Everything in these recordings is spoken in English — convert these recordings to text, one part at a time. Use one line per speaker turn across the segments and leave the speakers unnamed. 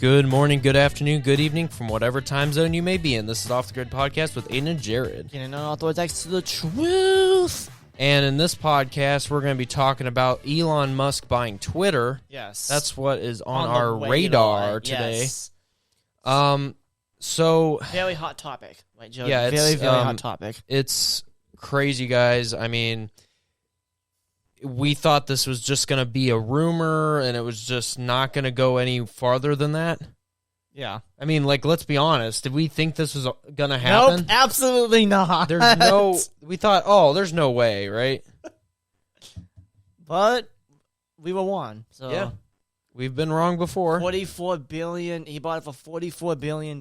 Good morning, good afternoon, good evening from whatever time zone you may be in. This is Off the Grid Podcast with Aiden and Jared.
Getting unauthorized to the truth.
And in this podcast, we're going to be talking about Elon Musk buying Twitter.
Yes.
That's what is on our radar today.
Yes.
So
very hot topic, right, Joe?
Yeah,
very hot topic.
It's crazy, guys. I mean, we thought this was just going to be a rumor, and it was just not going to go any farther than that.
Yeah.
I mean, like, let's be honest. Did we think this was going to happen?
Nope, absolutely not.
We thought, oh, there's no way, right?
But we were wrong. So
yeah. We've been wrong before.
$44 billion. He bought it for $44 billion.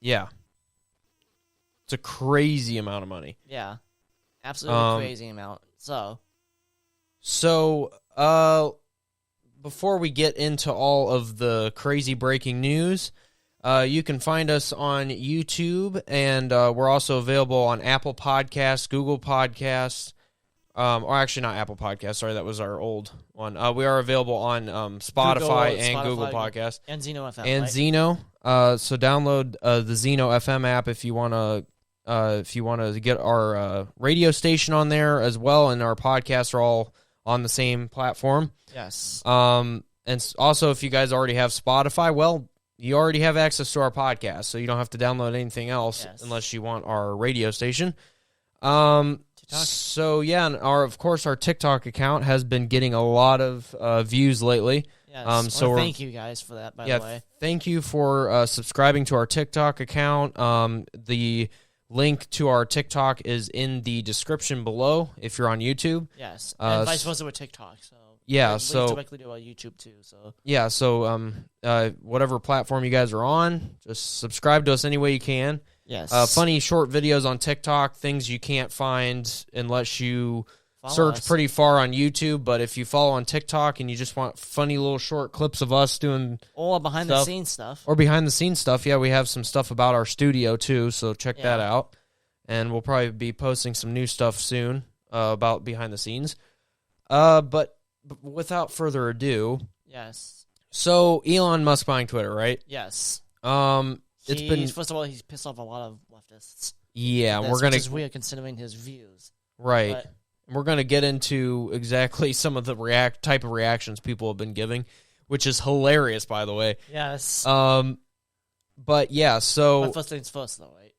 Yeah. It's a crazy amount of money.
Yeah. Absolutely crazy amount.
So, before we get into all of the crazy breaking news, you can find us on YouTube, and we're also available on Apple Podcasts, Google Podcasts, or actually not Apple Podcasts, sorry, that was our old one. We are available on Spotify and Google Podcasts.
And Zeno FM.
And
right?
Zeno. So download the Zeno FM app if you want to get our radio station on there as well, and our podcasts are all on the same platform.
Yes.
And also, if you guys already have Spotify, well, you already have access to our podcast, so you don't have to download anything else unless you want our radio station. So yeah, and of course our TikTok account has been getting a lot of views lately.
Yes. So thank you guys for that. By the way,
thank you for subscribing to our TikTok account. The link to our TikTok is in the description below if you're on YouTube.
Yes, and vice versa with TikTok. So
yeah,
link
so
directly to our YouTube too. So
yeah, so whatever platform you guys are on, just subscribe to us any way you can.
Yes,
funny short videos on TikTok, things you can't find unless you search pretty far on YouTube. But if you follow on TikTok and you just want funny little short clips of us doing
or behind the scenes stuff,
yeah, we have some stuff about our studio too. So check that out, and we'll probably be posting some new stuff soon about behind the scenes. But without further ado,
yes.
So Elon Musk buying Twitter, right?
Yes.
First
of all, he's pissed off a lot of leftists.
Yeah,
which is weird considering his views.
Right.
But
we're going to get into exactly some of the type of reactions people have been giving, which is hilarious, by the way.
Yes.
But yeah, so
but first things first, though, right?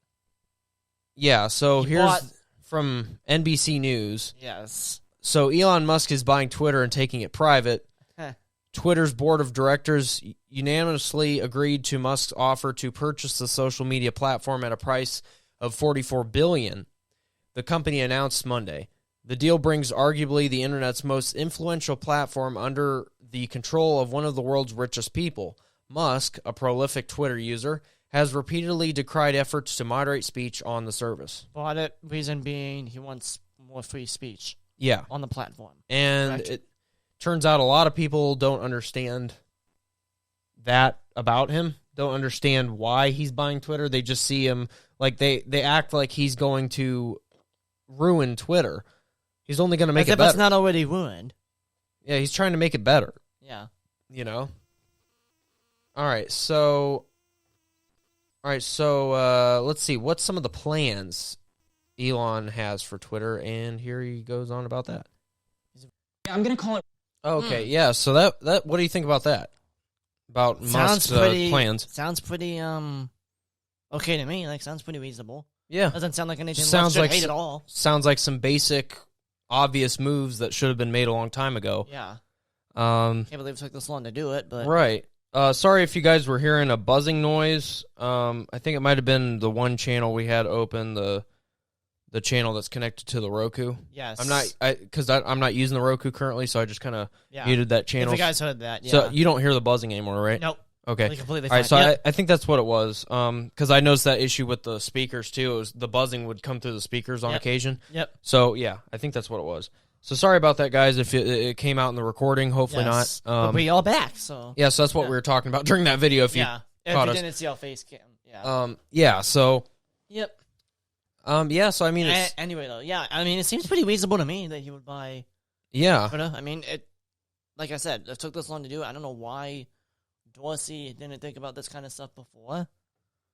Yeah. So here's from NBC News.
Yes.
So Elon Musk is buying Twitter and taking it private. Twitter's board of directors unanimously agreed to Musk's offer to purchase the social media platform at a price of $44 billion. The company announced Monday. The deal brings arguably the internet's most influential platform under the control of one of the world's richest people. Musk, a prolific Twitter user, has repeatedly decried efforts to moderate speech on the service.
Bought it, reason being he wants more free speech.
Yeah.
On the platform.
And it turns out a lot of people don't understand that about him, don't understand why he's buying Twitter. They just see him, like, they act like he's going to ruin Twitter. He's only going to make it better.
It's not already ruined.
Yeah, he's trying to make it better.
Yeah.
You know? All right, so let's see. What's some of the plans Elon has for Twitter? And here he goes on about that.
I'm going to call it...
Okay, yeah, so that what do you think about that? About Musk's plans?
Sounds pretty, okay to me. Like, sounds pretty reasonable.
Yeah.
Doesn't sound like anything Musk should hate at all.
Sounds like some basic, obvious moves that should have been made a long time ago.
Yeah.
Can't
believe it took this long to do it, but...
Right. Sorry if you guys were hearing a buzzing noise. I think it might have been the one channel we had open, the channel that's connected to the Roku.
Yes.
I'm not using the Roku currently, so I just kind of muted that channel.
If you guys heard that, yeah.
So you don't hear the buzzing anymore, right?
Nope.
Okay.
Completely
fine. All right, so
yep.
I think that's what it was. Because I noticed that issue with the speakers too. It was the buzzing would come through the speakers on occasion.
Yep.
So yeah, I think that's what it was. So sorry about that, guys. If it came out in the recording, hopefully not.
But we all back. So
yeah, so that's what we were talking about during that video. If you
didn't see our face cam. Yeah.
Yeah. So.
Yep.
Yeah. So I mean,
anyway though, yeah. I mean, it seems pretty reasonable to me that he would buy.
Yeah.
Twitter. I mean, it. Like I said, it took this long to do. I don't know why Dorsey didn't think about this kind of stuff before.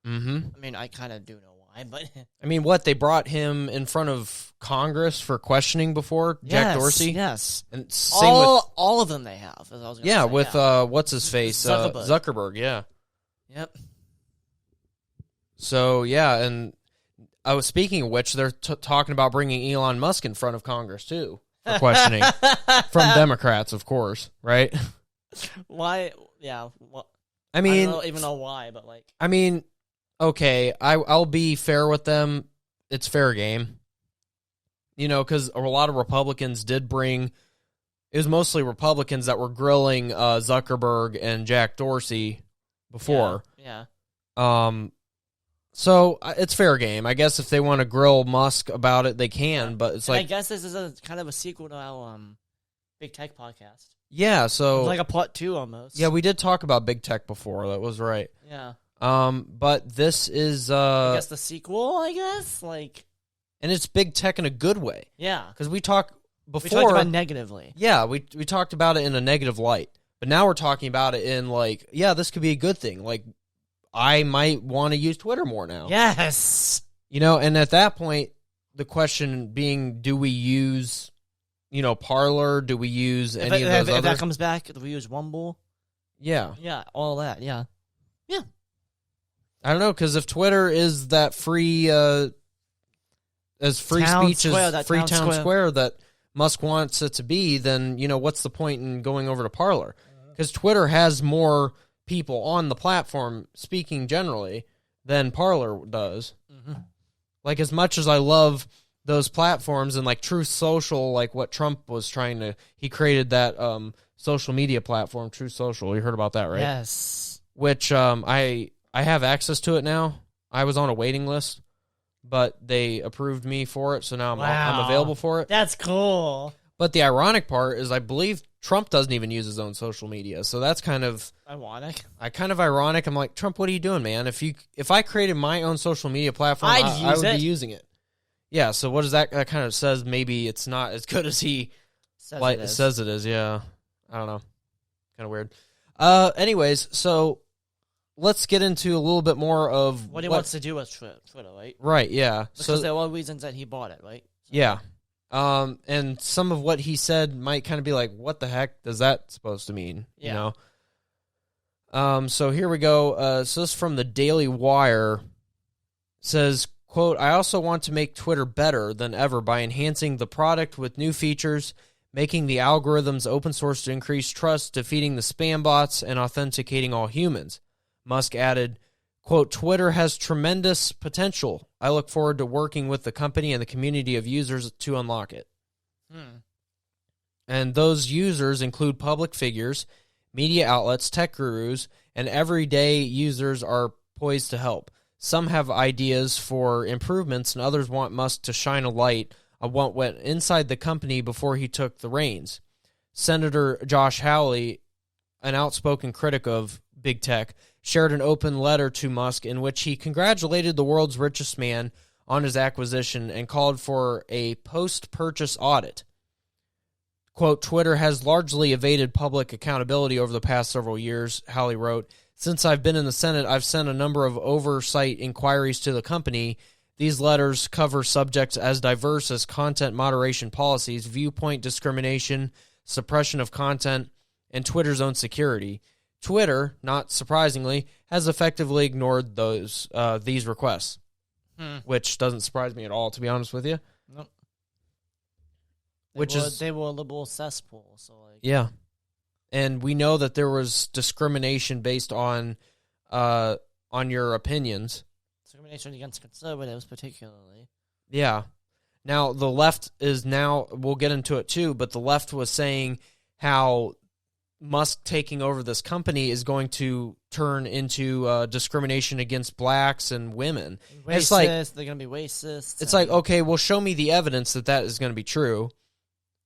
Mm-hmm.
I mean, I kind of do know why, but
I mean, what, they brought him in front of Congress for questioning before, Jack Dorsey?
Yes.
And same with,
all of them they have. As I was gonna
yeah,
say,
with what's his face, Zuckerberg. Yeah.
Yep.
So yeah, and I was speaking of which, they're talking about bringing Elon Musk in front of Congress too for questioning from Democrats, of course, right?
Why? Yeah. Well,
I mean,
I don't even know why, but like,
I mean, okay, I'll be fair with them. It's fair game, because a lot of Republicans did bring. It was mostly Republicans that were grilling Zuckerberg and Jack Dorsey before.
Yeah.
So it's fair game. I guess if they want to grill Musk about it, they can. But it's like,
I guess this is a kind of a sequel to our Big Tech podcast.
yeah. So
It's like a part 2 almost.
yeah, we did talk about Big Tech before. That was right.
Yeah.
But this is
I guess the sequel. I guess
and it's Big Tech in a good way.
Yeah.
Because we talked before.
We talked about negatively.
Yeah, we talked about it in a negative light, but now we're talking about it in like, yeah, this could be a good thing. Like, I might want to use Twitter more now.
Yes.
And at that point, the question being, do we use, Parler? Do we use any of those
if
other?
that comes back, do we use Rumble?
Yeah.
Yeah, all that. Yeah. Yeah.
I don't know, because if Twitter is that free, as free speech as free town square that Musk wants it to be, then, what's the point in going over to Parler? Because Twitter has more people on the platform speaking generally than Parler does.
Mm-hmm.
Like, as much as I love those platforms and like Truth Social, like what Trump was trying to, he created that social media platform, Truth Social. You heard about that, right?
Yes.
Which I have access to it now. I was on a waiting list, but they approved me for it, so now I'm available for it.
That's cool.
But the ironic part is I believe Trump doesn't even use his own social media, so that's kind of
ironic.
Ironic. I'm like, Trump, what are you doing, man? If I created my own social media platform, I would be using it. Yeah, so what does that kind of says? Maybe it's not as good as he says it is. Yeah, I don't know. Kind of weird. Anyways, so let's get into a little bit more of
what he wants to do with Twitter, right?
Right, yeah.
Because there are reasons that he bought it, right? So.
Yeah. And some of what he said might kind of be like, what the heck does that supposed to mean?
Yeah.
So here we go. So this is from the Daily Wire. It says, quote, I also want to make Twitter better than ever by enhancing the product with new features, making the algorithms open source to increase trust, defeating the spam bots, and authenticating all humans. Musk added, quote, Twitter has tremendous potential. I look forward to working with the company and the community of users to unlock it. And those users include public figures, media outlets, tech gurus, and everyday users are poised to help. Some have ideas for improvements, and others want Musk to shine a light on what went inside the company before he took the reins. Senator Josh Hawley, an outspoken critic of big tech, shared an open letter to Musk in which he congratulated the world's richest man on his acquisition and called for a post-purchase audit. Quote, Twitter has largely evaded public accountability over the past several years, Hawley wrote. Since I've been in the Senate, I've sent a number of oversight inquiries to the company. These letters cover subjects as diverse as content moderation policies, viewpoint discrimination, suppression of content, and Twitter's own security. Twitter, not surprisingly, has effectively ignored these requests, which doesn't surprise me at all, to be honest with you.
Nope.
They
were a liberal cesspool, so like
yeah, and we know that there was discrimination based on your opinions.
Discrimination against conservatives, particularly.
Yeah. Now the left is we'll get into it too, but the left was saying how Musk taking over this company is going to turn into discrimination against blacks and women.
Racist,
it's like
they're going to be racist.
It's like, okay, well, show me the evidence that is going to be true,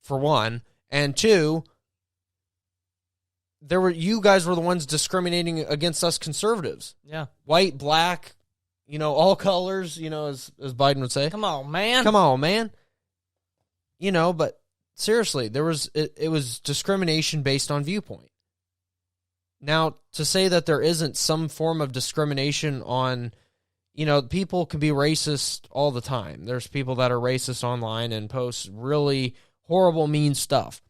for one. And two, you guys were the ones discriminating against us conservatives.
Yeah. White,
black, all colors, as Biden would say.
Come on, man.
Come on, man. But seriously, it was discrimination based on viewpoint. Now, to say that there isn't some form of discrimination on, people can be racist all the time. There's people that are racist online and post really horrible, mean stuff.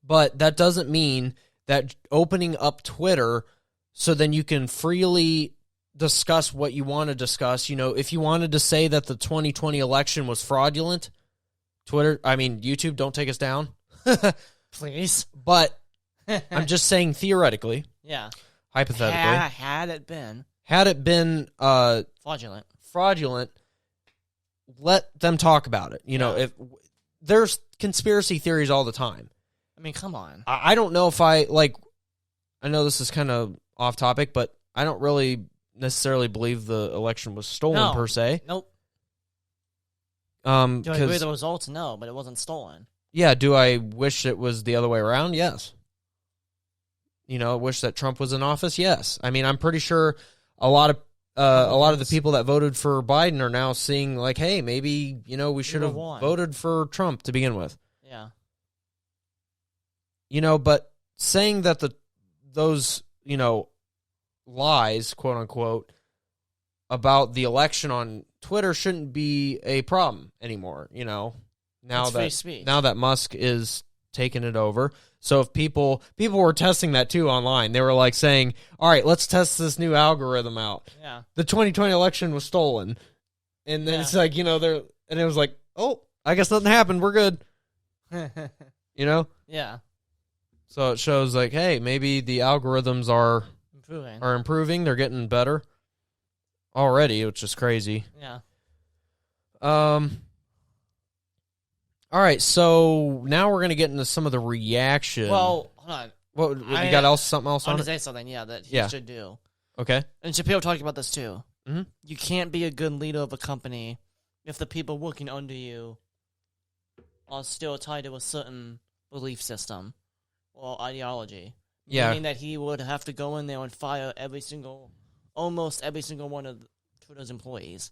But that doesn't mean that opening up Twitter so then you can freely discuss what you want to discuss. If you wanted to say that the 2020 election was fraudulent, YouTube, don't take us down.
Please.
But I'm just saying theoretically.
Yeah.
Hypothetically. Had it been fraudulent, let them talk about it. If there's conspiracy theories all the time.
I mean, come on.
I don't know if I know this is kind of off topic, but I don't really necessarily believe the election was stolen per se.
Nope. Do I agree with the results? No, but it wasn't stolen.
Yeah, do I wish it was the other way around? Yes. Wish that Trump was in office? Yes. I mean, I'm pretty sure a lot of the people that voted for Biden are now seeing like, hey, maybe, we should have voted for Trump to begin with.
Yeah.
But saying that those lies, quote unquote, about the election on Twitter shouldn't be a problem anymore, Now that Musk is taking it over. So if people were testing that too online. They were like saying, all right, let's test this new algorithm out.
Yeah.
The 2020 election was stolen. And then it's like, and it was like, oh, I guess nothing happened. We're good.
Yeah.
So it shows like, hey, maybe the algorithms are improving. They're getting better already, which is crazy.
Yeah.
All right, so now we're going to get into some of the reaction.
Well, hold on.
What you got something else on it?
I want to say something, that he should do.
Okay.
And Shapiro talked about this too.
Mm-hmm.
You can't be a good leader of a company if the people working under you are still tied to a certain belief system or ideology.
Yeah.
Meaning that he would have to go in there and fire almost every single one of Twitter's employees.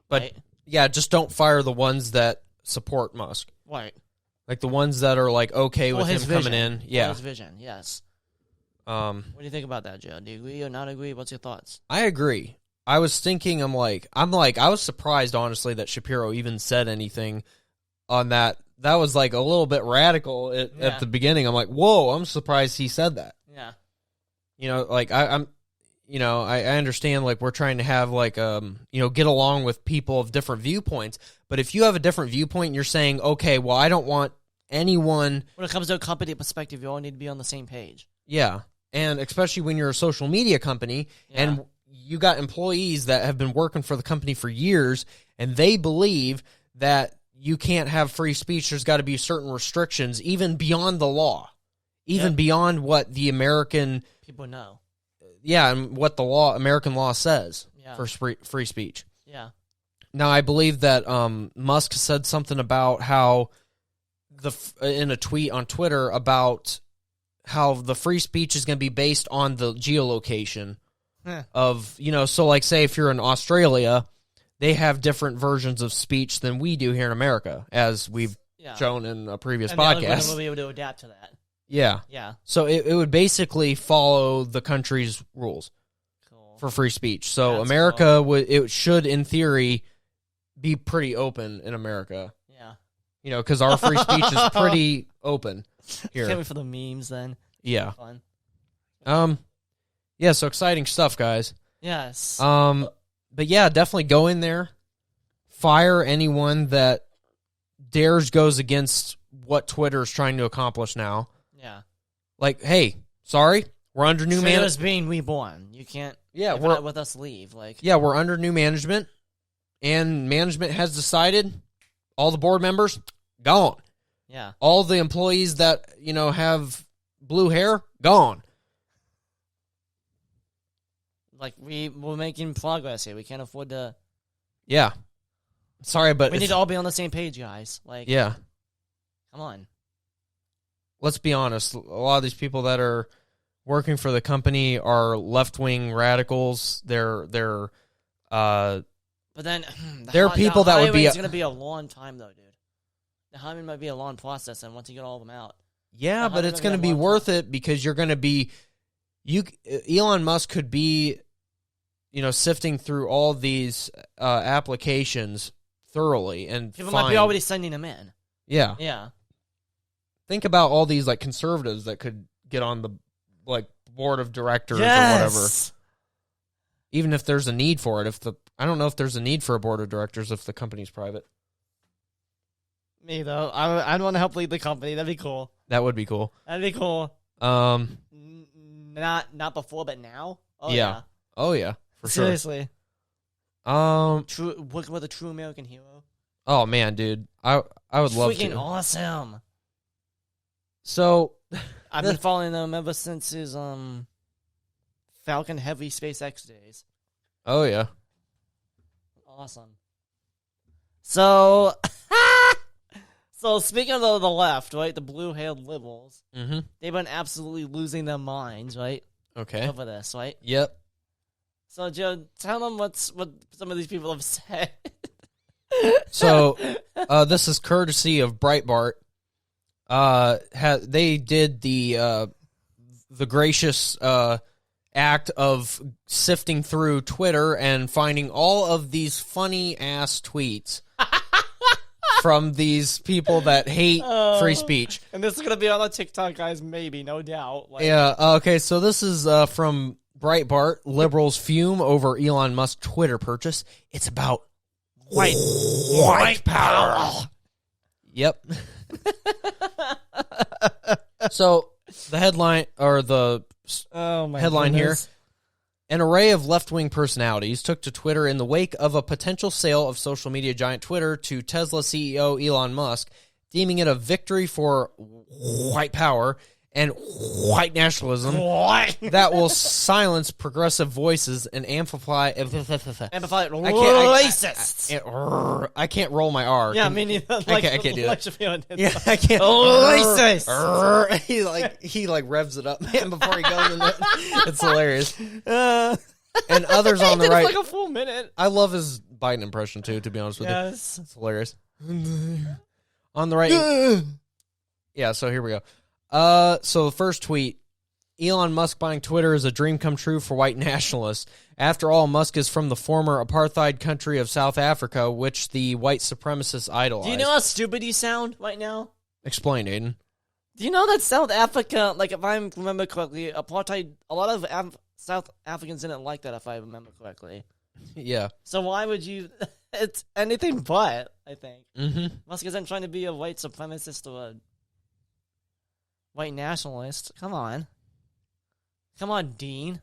But,
right?
Yeah, just don't fire the ones that support Musk.
Right.
Like the ones that are like okay with him coming in. Yeah.
His vision, yes.
What
do you think about that, Joe? Do you agree or not agree? What's your thoughts?
I agree. I was thinking, I was surprised, honestly, that Shapiro even said anything on that. That was like a little bit radical at the beginning. I'm like, whoa, I'm surprised he said that.
Yeah.
I understand like we're trying to have like, get along with people of different viewpoints. But if you have a different viewpoint and you're saying, okay, well, I don't want anyone.
When it comes to a company perspective, you all need to be on the same page.
Yeah. And especially when you're a social media company and you got employees that have been working for the company for years and they believe that you can't have free speech. There's got to be certain restrictions, even beyond the law, even beyond what the American
people know.
Yeah, and what the American law says for free speech.
Yeah.
Now, I believe that Musk said something about how in a tweet on Twitter about how the free speech is going to be based on the geolocation of, so like say if you're in Australia, they have different versions of speech than we do here in America, as we've shown in a previous podcast.
We'll be able to adapt to that.
Yeah.
Yeah.
So it would basically follow the country's rules for free speech. So America it should, in theory, be pretty open in America.
Yeah.
Because our free speech is pretty open here.
Can't wait for the memes then.
Yeah.
Fun.
Yeah, so exciting stuff, guys.
Yes.
But yeah, definitely go in there. Fire anyone that goes against what Twitter is trying to accomplish now.
Yeah.
Like, hey, sorry, we're under new management.
Twitter's being reborn. You can't.
Yeah,
we're not with us. Leave.
We're under new management, and management has decided all the board members gone.
Yeah.
All the employees that have blue hair gone.
We're making progress here. We can't afford to.
Yeah. Sorry, but
we need to all be on the same page, guys.
Yeah.
Come on.
Let's be honest. A lot of these people that are working for the company are left-wing radicals. But
then
there are people that would be.
It's going to be a long time, though, dude. The hiring might be a long process, and once you get all of them out.
Yeah, but it's going to be worth it because you're going to be Elon Musk could be, sifting through all these applications thoroughly and
People might be already sending them in.
Yeah.
Yeah.
Think about all these like conservatives that could get on the board of directors or whatever. Even if there's a need for it, I don't know if there's a need for a board of directors if the company's private.
Me though, I'd want to help lead the company. That'd be cool.
That would be cool.
That'd be cool. Not before, but now. Oh yeah.
Oh yeah. For sure.
Seriously. Working with a true American hero.
Oh man, dude, I would love to.
Freaking awesome.
So
I've been following them ever since his Falcon Heavy SpaceX days.
Oh yeah.
Awesome. So, speaking of the left, right, the blue-haired liberals, they've been absolutely losing their minds, right?
Okay.
Over this, right?
Yep.
So, Joe, tell them what some of these people have said.
So, this is courtesy of Breitbart. They did the gracious act of sifting through Twitter and finding all of these funny ass tweets from these people that hate free speech.
And this is gonna be on the TikTok, guys. Maybe, no doubt.
Yeah. Okay. So this is from Breitbart. Liberals fume over Elon Musk Twitter purchase. It's about white power. Yep. So the headline or the headline here: an array of left-wing personalities took to Twitter in the wake of a potential sale of social media giant Twitter to Tesla CEO Elon Musk, deeming it a victory for white power and white nationalism that will silence progressive voices and amplify
racists.
I can't roll my R.
Yeah, I mean, I
can't do that. Yeah,
Yeah,
I can't.
Racist.
He revs it up, man, before he goes into it. It's hilarious. And others on the right.
Like a full minute.
I love his Biden impression too. To be honest with you, it's hilarious. On the right. Yeah. So here we go. So the first tweet: Elon Musk buying Twitter is a dream come true for white nationalists. After all, Musk is from the former apartheid country of South Africa, which the white supremacists idolize.
Do you know how stupid you sound right now?
Explain, Aiden.
Do you know that South Africa, like if I remember correctly, apartheid, a lot of South Africans didn't like that if I remember correctly.
Yeah.
So why would you, it's anything but, I think.
Mm-hmm.
Musk isn't trying to be a white supremacist or a white nationalist. Come on. Come on, Dean.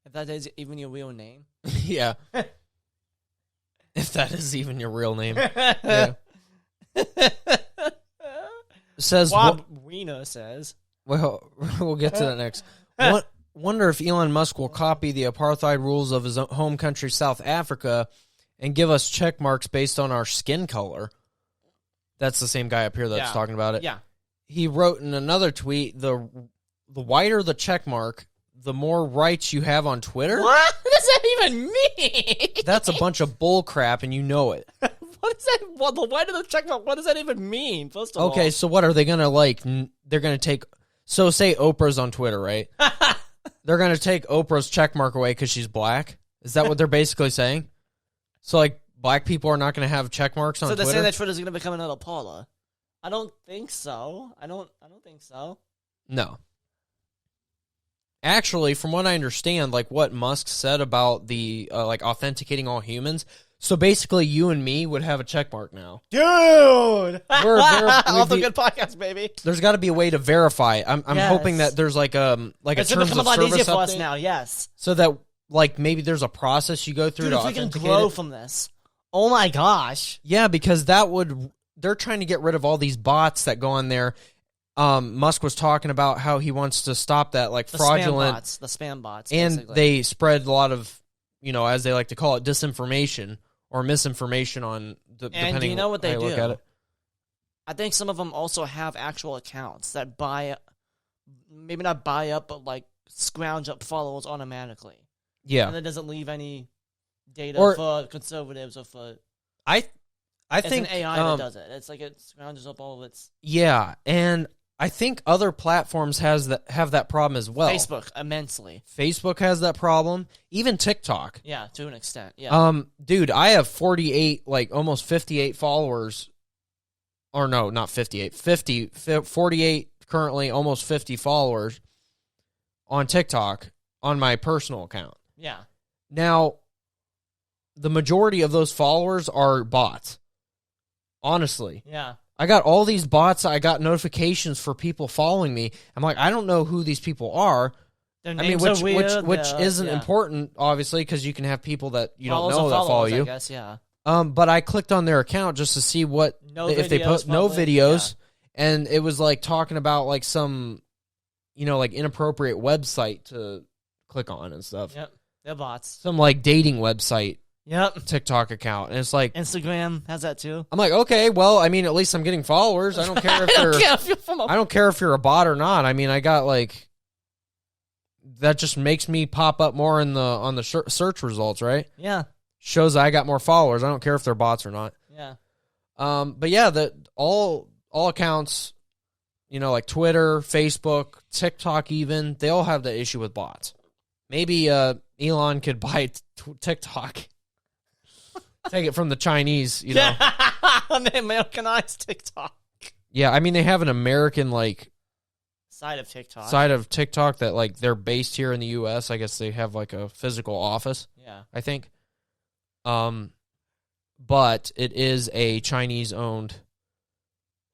If that is even your real name.
Yeah. If that is even your real name. Yeah. Says
Bob Wiener says.
Well, we'll get to that next. Wonder if Elon Musk will copy the apartheid rules of his home country, South Africa, and give us check marks based on our skin color. That's the same guy up here that's talking about it.
Yeah.
He wrote in another tweet, the whiter the check mark, the more rights you have on Twitter.
What does that even mean?
That's a bunch of bull crap, and you know it.
What is that? Well, the whiter the check mark, what does that even mean, first of all?
Okay, so what are they going to, they're going to take, so say Oprah's on Twitter, right? They're going to take Oprah's check mark away because she's black? Is that what they're basically saying? So, black people are not going to have check marks on Twitter?
So they're saying that Twitter's going to become another Paula? I don't think so. I don't think so.
No. Actually, from what I understand, what Musk said about the, authenticating all humans, so basically you and me would have a check mark now.
Dude! Off the good podcast, baby.
There's got to be a way to verify. I'm hoping that there's a terms of service
It's a lot easier for
update,
us now, yes.
so that maybe there's a process you go through to
if we
authenticate
can grow
it.
from this. Oh my gosh.
Yeah, because they're trying to get rid of all these bots that go on there. Musk was talking about how he wants to stop that fraudulent
the spam bots,
and
basically.
they spread a lot of, as they like to call it, disinformation or misinformation on depending
and do you know what they
how
do?
you look at it.
I think some of them also have actual accounts that maybe not buy up, but scrounge up followers automatically.
Yeah,
and it doesn't leave any data for conservatives or for.
I
It's
think
an AI that does it. It's it scrounges up all of its.
Yeah, and I think other platforms have that problem as well.
Facebook, immensely.
Facebook has that problem. Even TikTok.
Yeah, to an extent. Yeah.
Dude, I have 48, like almost 58 followers. Or no, not 58. 48 currently, almost 50 followers on TikTok on my personal account.
Yeah.
Now, the majority of those followers are bots. Honestly.
Yeah.
I got all these bots. I got notifications for people following me. I'm like, I don't know who these people are.
Their
I mean,
names are weird,
which isn't important, obviously, because you can have people that you don't know that follow
followers,
you.
I guess, yeah.
But I clicked on their account just to see what if they put no videos, and it was like talking about like some, like inappropriate website to click on and stuff.
Yep, they're bots.
Some like dating website.
Yep.
TikTok account, and it's like
Instagram has that too.
I'm like, okay, well, I mean, at least I'm getting followers. I don't care if I don't care if you're a bot or not. I mean, I got like that just makes me pop up more in on the search results, right?
Yeah.
Shows I got more followers. I don't care if they're bots or not.
Yeah.
But yeah, all accounts, like Twitter, Facebook, TikTok, even they all have the issue with bots. Maybe Elon could buy TikTok. Take it from the Chinese,
Yeah, the Americanized TikTok.
Yeah, I mean, they have an American,
side of TikTok
that, they're based here in the U.S. I guess they have, a physical office.
Yeah.
I think. But it is a Chinese-owned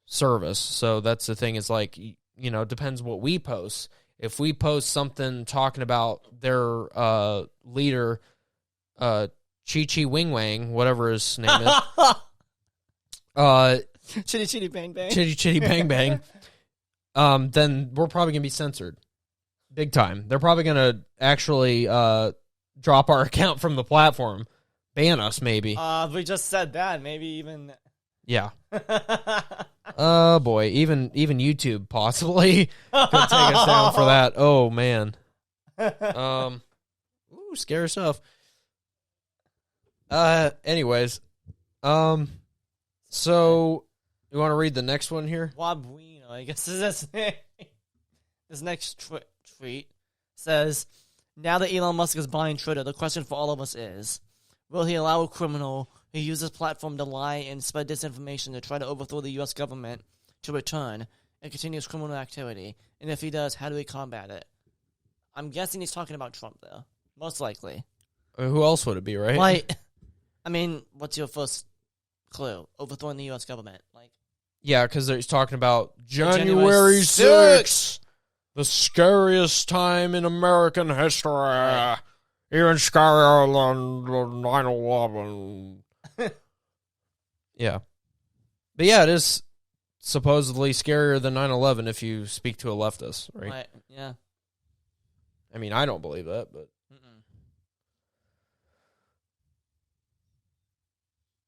service. So that's the thing is, depends what we post. If we post something talking about their leader, Chi Wing Wang, whatever his name is.
Chitty Chitty Bang Bang.
Chitty Bang Bang. Then we're probably going to be censored. Big time. They're probably going to actually drop our account from the platform. Ban us, maybe.
We just said that. Maybe even...
Yeah. Oh, boy. Even YouTube possibly could take us down for that. Oh, man. Scary stuff. Anyways, so you want to read the next one here?
Wabuino, I guess is his name. This next tweet says, now that Elon Musk is buying Twitter, the question for all of us is, will he allow a criminal who uses platform to lie and spread disinformation to try to overthrow the U.S. government to return and continue his criminal activity? And if he does, how do we combat it? I'm guessing he's talking about Trump, though. Most likely.
Who else would it be, right?
I mean, what's your first clue? Overthrowing the U.S. government.
Yeah, because he's talking about January 6th, the scariest time in American history. Right. Even scarier than 9/11. Yeah. But yeah, it is supposedly scarier than 9/11 if you speak to a leftist, right?
Yeah.
I mean, I don't believe that, but...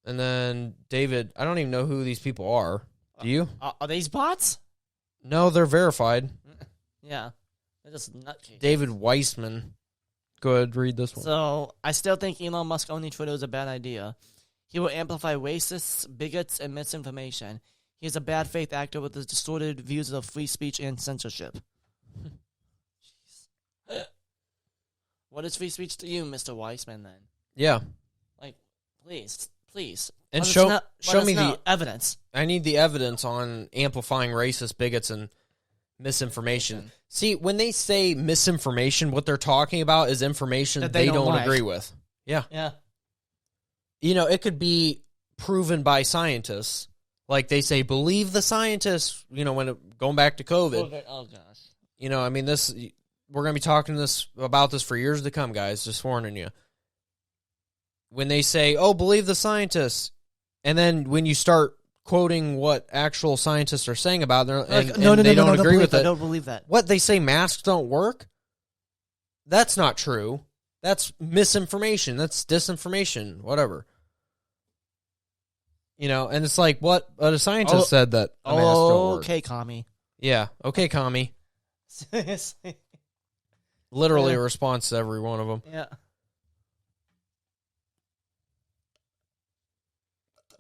And then, David, I don't even know who these people are. Do you?
Are these bots?
No, they're verified.
Yeah. They're just nutcases.
David Weissman. Go ahead, read this one.
So, I still think Elon Musk owning Twitter is a bad idea. He will amplify racists, bigots, and misinformation. He is a bad faith actor with his distorted views of free speech and censorship. What is free speech to you, Mr. Weissman, then?
Yeah.
Please.
And show me the
evidence.
I need the evidence on amplifying racist, bigots, and misinformation. See, when they say misinformation, what they're talking about is information that they don't agree with. Yeah.
Yeah.
It could be proven by scientists. Like they say, believe the scientists, going back to COVID.
Oh, gosh.
I mean, we're going to be talking about this for years to come, guys. Just warning you. When they say, oh, believe the scientists, and then when you start quoting what actual scientists are saying about it, and they don't agree with it.
I don't believe that.
What, they say masks don't work? That's not true. That's misinformation. That's disinformation. Whatever. And it's like, what a scientist said that a mask don't work.
Okay, commie.
Yeah, okay, commie.
Seriously.
Literally a response to every one of them.
Yeah.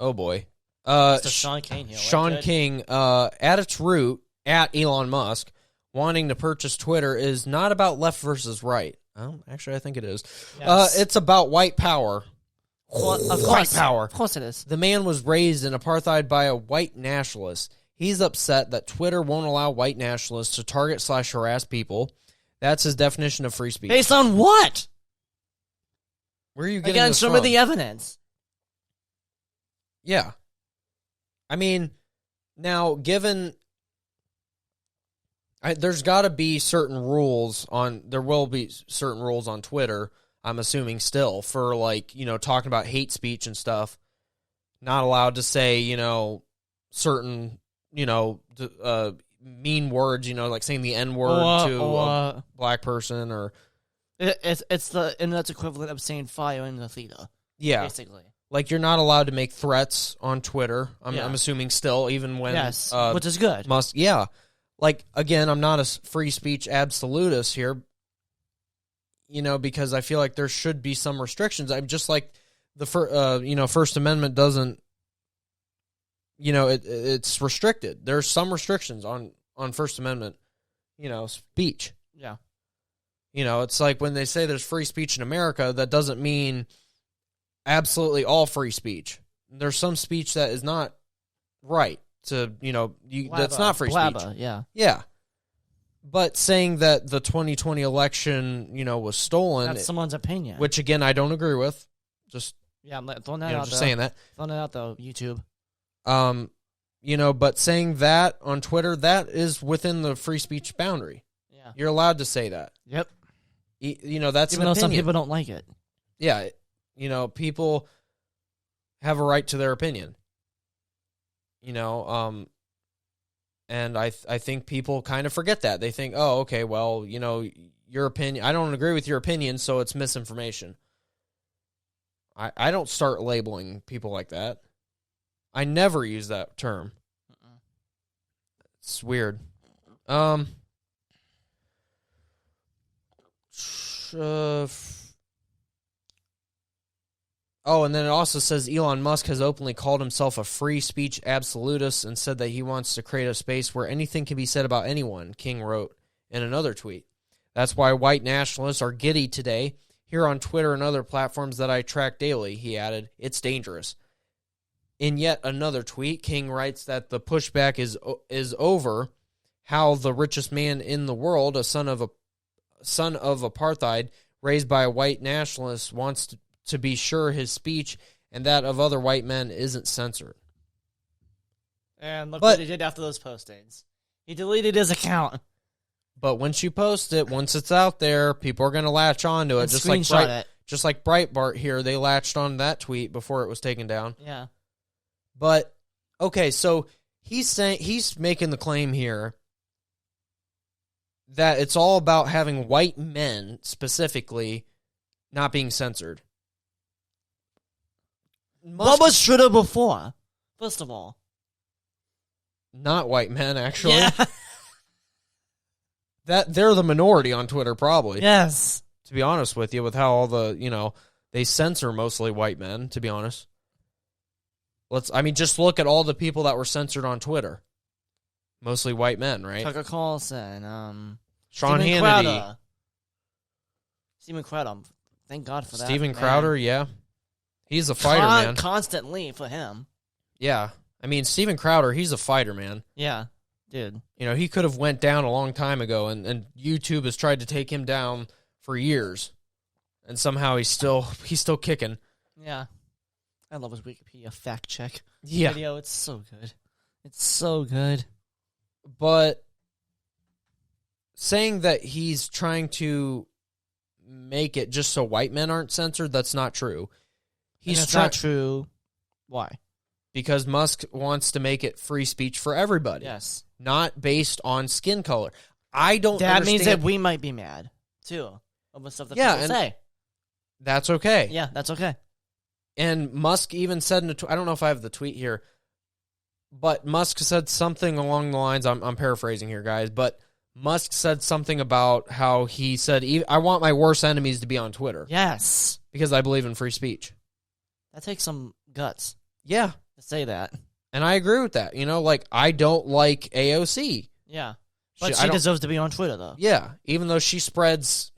Oh, boy.
Mr. Sean King here.
Sean King, at its root, at Elon Musk wanting to purchase Twitter is not about left versus right. Actually, I think it is.
Yes.
It's about white power.
Well, of
White
course.
power.
Of course it is.
The man was raised in apartheid by a white nationalist. He's upset that Twitter won't allow white nationalists to target/harass people. That's his definition of free speech.
Based on what?
Where are you getting
Again,
this
show
from?
me the evidence.
Yeah. I mean, now, given... there's got to be certain rules on... There will be certain rules on Twitter, I'm assuming still, for, like, you know, talking about hate speech and stuff. Not allowed to say, you know, certain, you know, mean words, you know, like saying the N-word to a black person or...
It's the internet's equivalent of saying fire in the theater.
Yeah.
Basically.
Like, you're not allowed to make threats on Twitter, I'm
Yeah.
assuming still, even when...
Yes, which is good.
Yeah. Like, again, I'm not a free speech absolutist here, you know, because I feel like there should be some restrictions. I'm just like the you know, First Amendment doesn't, you know, it's restricted. There's some restrictions on First Amendment, you know, speech.
Yeah.
You know, it's like when they say there's free speech in America, that doesn't mean absolutely all free speech. There's some speech that is not right to, you know, that's not free speech.
Yeah.
Yeah. But saying that the 2020 election, you know, was stolen,
That's someone's opinion.
which again I don't agree with. Just
yeah, I'm throwing that
you know,
out
just
there.
saying that.
Throwing it out though, YouTube.
You know, but saying that on Twitter, that is within the free speech boundary.
Yeah.
You're allowed to say that.
Yep.
You know, that's
Even
an
though some
opinion.
people don't like it.
Yeah, you know, people have a right to their opinion. You know, and I think people kind of forget that. They think, oh, okay, well, you know, your opinion, I don't agree with your opinion, so it's misinformation. I don't start labeling people like that. I never use that term. It's weird. And then it also says Elon Musk has openly called himself a free speech absolutist and said that he wants to create a space where anything can be said about anyone, King wrote in another tweet. That's why white nationalists are giddy today. Here on Twitter and other platforms that I track daily, he added, it's dangerous. In yet another tweet, King writes that the pushback is over how the richest man in the world, a son of apartheid, raised by a white nationalist, wants to be sure his speech and that of other white men isn't censored.
And look what he did after those postings. He deleted his account.
But once you post it, once it's out there, people are going to latch onto it.
And
Just
screenshot
like Breitbart here, they latched on that tweet before it was taken down.
Yeah.
But okay, so he's making the claim here that it's all about having white men specifically not being censored.
What was Twitter before? First of all,
not white men, actually.
yeah.
That they're the minority on Twitter, probably.
Yes.
To be honest with you, with how all the, you know, they censor mostly white men, to be honest. Just look at all the people that were censored on Twitter. Mostly white men, right?
Tucker Carlson,
Sean
Steven
Hannity.
Crowder. Steven Crowder. Thank God for that.
Steven
man.
Crowder, yeah. He's a fighter, man.
Constantly for him.
Yeah. I mean, Steven Crowder, he's a fighter, man.
Yeah, dude.
You know, he could have went down a long time ago, and YouTube has tried to take him down for years. And somehow he's still kicking.
Yeah. I love his Wikipedia fact check
Yeah.
video. It's so good. It's so good.
But saying that he's trying to make it just so white men aren't censored, that's not true.
That's not true. Why?
Because Musk wants to make it free speech for everybody.
Yes.
Not based on skin color. I don't
That
understand.
means that we might be mad, too, over stuff that people say.
That's okay.
Yeah, that's okay.
And Musk even said in I don't know if I have the tweet here, but Musk said something along the lines, I'm paraphrasing here, guys, but Musk said something about how he said, I want my worst enemies to be on Twitter.
Yes.
Because I believe in free speech.
That takes some guts
Yeah.
to say that.
And I agree with that. You know, like, I don't like AOC.
Yeah. But
I
she
don't-
deserves to be on Twitter, though.
Yeah, even though she spreads,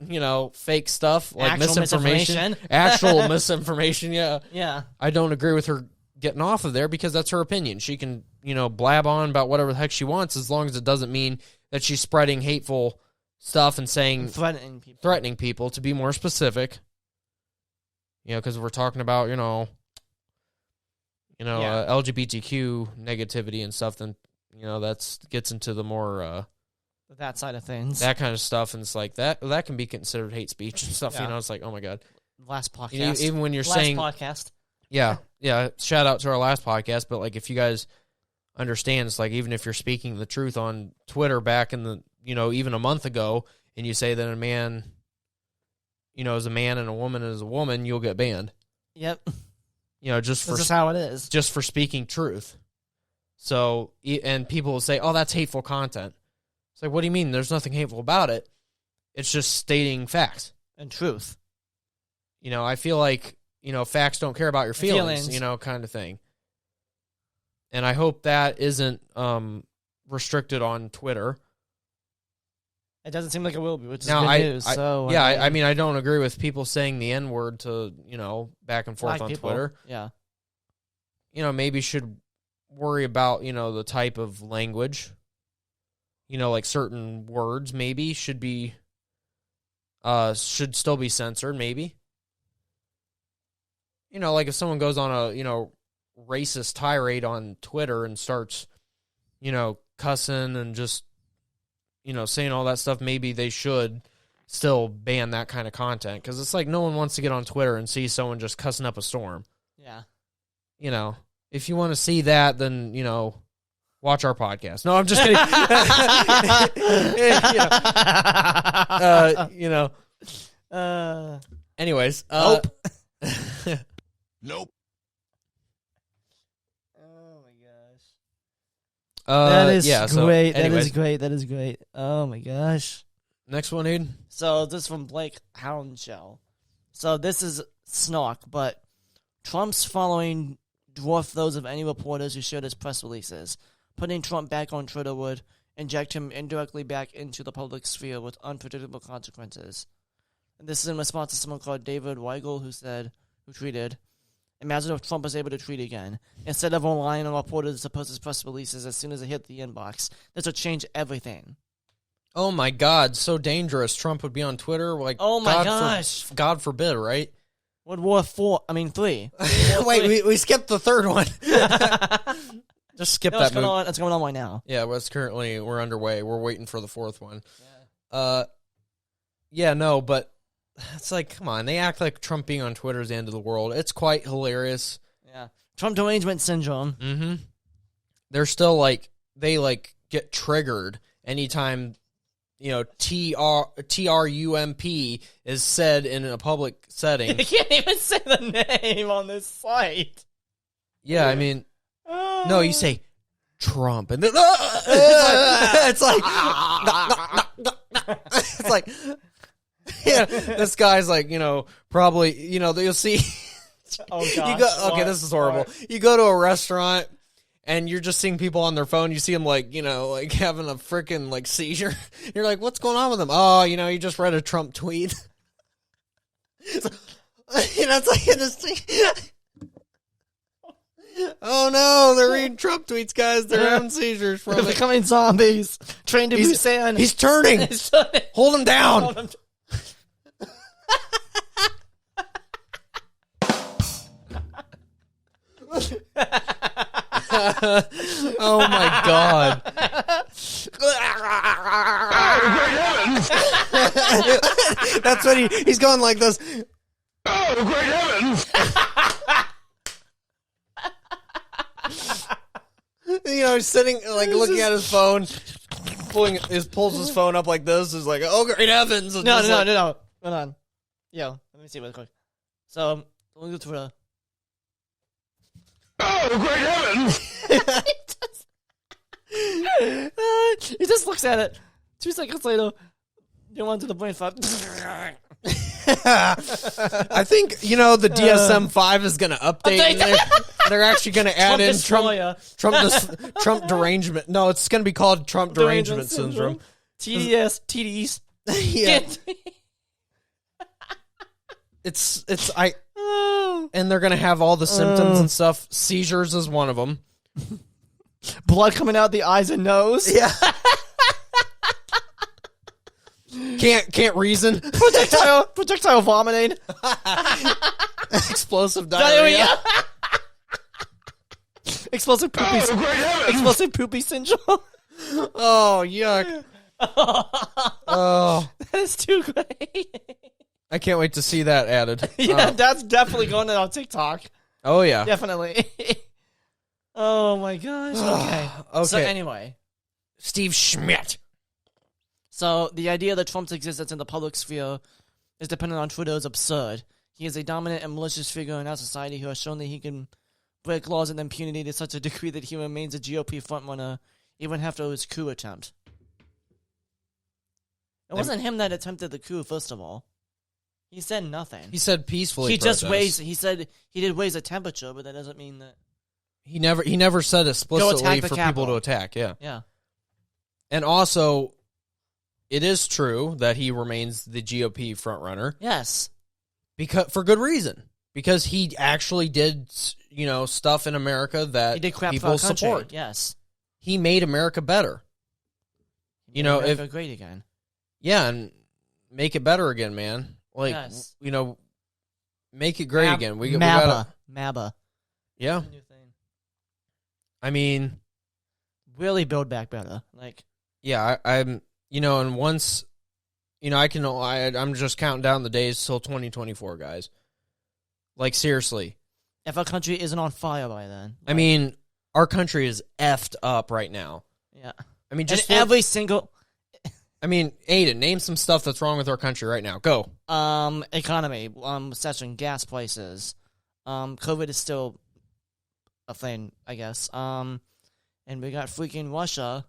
fake stuff like
Actual misinformation.
actual misinformation. Yeah,
Yeah.
I don't agree with her getting off of there because that's her opinion. She can, blab on about whatever the heck she wants as long as it doesn't mean that she's spreading hateful stuff and saying
Threatening people.
to be more specific. Because we're talking about LGBTQ negativity and stuff. Then that gets into the more.
That side of things.
That kind of stuff, and it's like that can be considered hate speech and stuff.
Yeah.
It's like, oh my god.
Last podcast.
Even when you're saying
podcast.
yeah, shout out to our last podcast, but like if you guys understand, it's like even if you're speaking the truth on Twitter back in the even a month ago, and you say that a man is a man and a woman is a woman, you'll get banned.
Yep.
Just for
This is how it is.
just for speaking truth. So and people will say, oh, that's hateful content. It's like, what do you mean? There's nothing hateful about it. It's just stating facts.
And truth.
I feel like, facts don't care about your feelings, kind of thing. And I hope that isn't restricted on Twitter.
It doesn't seem like it will be, which is
Now,
good news.
I don't agree with people saying the N-word to, back and forth
black
on
people.
Twitter.
Yeah.
Maybe should worry about, the type of language. Like certain words maybe should still be censored, maybe. Like if someone goes on a, racist tirade on Twitter and starts, cussing and just, saying all that stuff, maybe they should still ban that kind of content. Because it's like no one wants to get on Twitter and see someone just cussing up a storm.
Yeah.
If you want to see that, then, watch our podcast. No, I'm just kidding. Anyways.
Nope.
Nope.
Oh my gosh. That is great.
So, anyways,
That is great. Oh my gosh.
next one, dude.
So this is from Blake Houndshell. So this is snark, but Trump's following dwarf those of any reporters who shared his press releases. Putting Trump back on Twitter would inject him indirectly back into the public sphere with unpredictable consequences. And this is in response to someone called David Weigel who tweeted, imagine if Trump was able to tweet again. Instead of relying on reporters to post his press releases as soon as they hit the inbox, this would change everything.
Oh my God, so dangerous. Trump would be on Twitter. Like,
oh my gosh.
God forbid, right?
World War 3.
Wait, we skipped the third one. Just skip that movie.
It's going on right now.
Yeah, we're underway. We're waiting for the fourth one. But it's like, come on. They act like Trump being on Twitter is the end of the world. It's quite hilarious.
Yeah. Trump derangement syndrome.
Mm-hmm. They're still like, they like get triggered anytime, TRUMP is said in a public setting.
You can't even say the name on this site.
Yeah, I mean, no, you say Trump, and then it's like, it's like, yeah, this guy's like, probably, you'll see.
Oh gosh,
you go, okay, this is horrible. What? You go to a restaurant and you're just seeing people on their phone. You see them like, like having a freaking like seizure. You're like, what's going on with them? Oh, you just read a Trump tweet. So, it's like this. Oh no, they're reading Trump tweets, guys. They're having seizures from
They're becoming zombies. Train to Busan.
He's turning. Hold him down. Oh my God. That's what he's going like this. Oh, great heavens. He's sitting, like, looking at his phone, pulls his phone up like this, is like, oh, great heavens.
No. Hold on. Yo, let me see real quick. So, look at Twitter. Oh, great heavens. He just looks at it. 2 seconds later, you want to the brain fart.
I think, the DSM-5 is going to update. they're actually going to add in Trump derangement. No, it's going to be called Trump derangement syndrome.
TDS.
Yeah. And they're going to have all the symptoms and stuff. Seizures is one of them.
Blood coming out the eyes and nose.
Yeah. Can't reason.
Projectile vomiting.
Explosive diarrhea.
Explosive poopy syndrome.
Oh, yuck. Oh,
that is too great.
I can't wait to see that added.
Yeah, that's definitely going on TikTok.
Oh, yeah.
Definitely. Oh, my gosh. Okay. So, anyway.
Steve Schmidt.
So, the idea that Trump's existence in the public sphere is dependent on Trudeau is absurd. He is a dominant and malicious figure in our society who has shown that he can break laws with impunity to such a degree that he remains a GOP frontrunner even after his coup attempt. It wasn't him that attempted the coup, first of all. He said nothing.
He said peacefully.
He said he did raise the temperature, but that doesn't mean that
he never said explicitly for people to attack. Yeah.
Yeah.
And also, it is true that he remains the GOP frontrunner.
Yes.
Because for good reason. Because he actually did, stuff in America that
he did crap
people
for our country.
support.
Yes.
He made America better.
America great again.
Yeah, and make it better again, man. Like,
yes.
Make it great again. We
MABA.
Yeah.
New thing.
I mean,
really build back better. Like,
yeah, I'm, and once, I'm just counting down the days till 2024, guys. Like, seriously.
If our country isn't on fire by then.
I mean, our country is effed up right now.
Yeah.
I mean, just
every single.
Aiden, name some stuff that's wrong with our country right now. Go.
Economy, recession, gas prices. COVID is still a thing, I guess. And we got freaking Russia.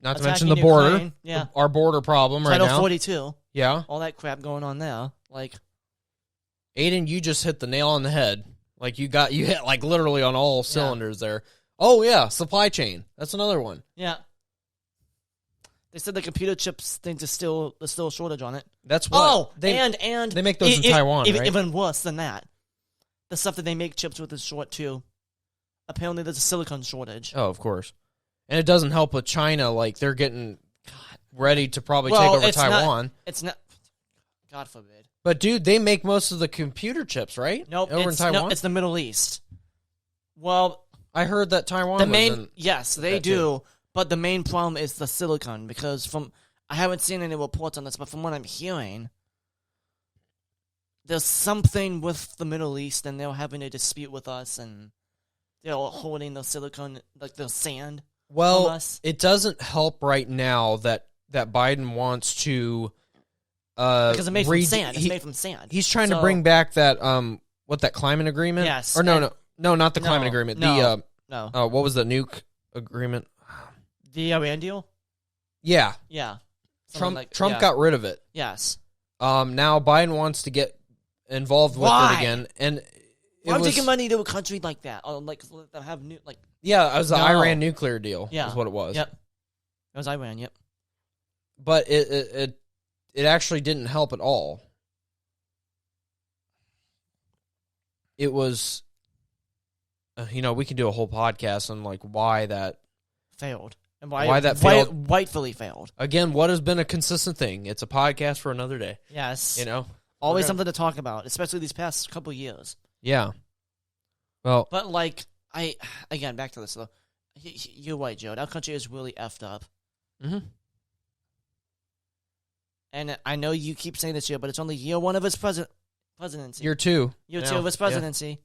Not to mention the border.
Ukraine. Yeah.
Our border problem right now.
Title 42.
Yeah.
All that crap going on there. Like,
Aiden, you just hit the nail on the head. Like, you hit, like, literally on all cylinders there. Oh, yeah, supply chain. That's another one.
Yeah. They said the computer chips thing there's still a shortage on it.
That's what.
Oh, and
they make those in Taiwan, right?
Even worse than that, the stuff that they make chips with is short too. Apparently, there's a silicon shortage.
Oh, of course, and it doesn't help with China. Like they're getting ready to probably take over Taiwan.
It's not. God forbid.
But dude, they make most of the computer chips, right?
Nope.
Over in Taiwan.
No, it's the Middle East. Well,
I heard that Taiwan.
Yes, they do. Too. But the main problem is the silicon, because I haven't seen any reports on this, but from what I'm hearing, there's something with the Middle East, and they're having a dispute with us, and they're holding the silicon, like the sand, from us.
It doesn't help right now that Biden wants to...
because it's made from sand. It's made from sand.
He's trying to bring back that, that climate agreement?
Yes.
Or no, not the climate agreement.
No.
What was the nuke agreement?
The Iran deal?
Yeah.
Yeah.
Trump got rid of it.
Yes.
Now Biden wants to get involved with it again, and
I'm taking money to a country like that. Let them have
yeah, it was the Iran nuclear deal.
Yeah,
is what it was.
Yep. It was Iran. Yep.
But it actually didn't help at all. It was, we can do a whole podcast on like why that
failed. And
why that failed.
Rightfully failed.
Again, what has been a consistent thing? It's a podcast for another day.
Yes.
Always
something to talk about, especially these past couple years.
Yeah. Well.
But, again, back to this, though. You're right, Joe. Our country is really effed up.
Mm-hmm.
And I know you keep saying this year, but it's only year one of his presidency.
Year two.
Year two of his presidency. Yeah.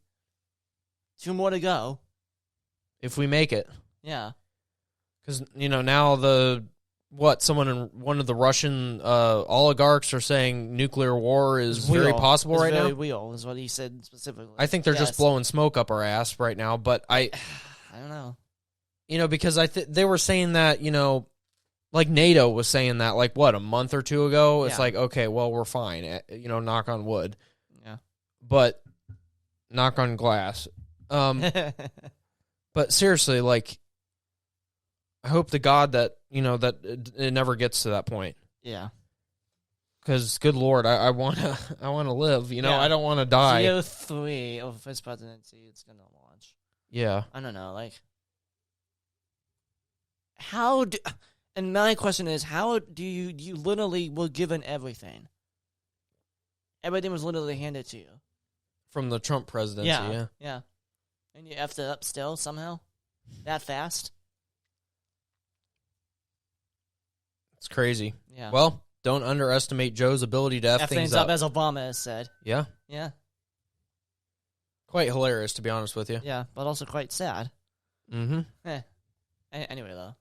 2 more to go.
If we make it.
Yeah.
Because, now one of the Russian oligarchs are saying nuclear war is very possible right now.
Very real, is what he said specifically.
I think they're just blowing smoke up our ass right now, but I
don't know.
Because they were saying that, like NATO was saying that, like, a month or 2 ago? It's like, okay, well, we're fine, knock on wood.
Yeah.
But, knock on glass. But seriously, like, I hope to God that, that it never gets to that point.
Yeah.
Because, good Lord, I want to live,
Yeah.
I don't want to die.
CO3 of his presidency, it's going to launch.
Yeah.
I don't know, like, and my question is, how do you literally were given everything? Everything was literally handed to you.
From the Trump presidency,
Yeah. And you effed it up still, somehow? That fast?
It's crazy.
Yeah.
Well, don't underestimate Joe's ability to F things up.
As Obama has said.
Yeah.
Yeah.
Quite hilarious, to be honest with you.
Yeah, but also quite sad.
Mm-hmm.
Anyway, though.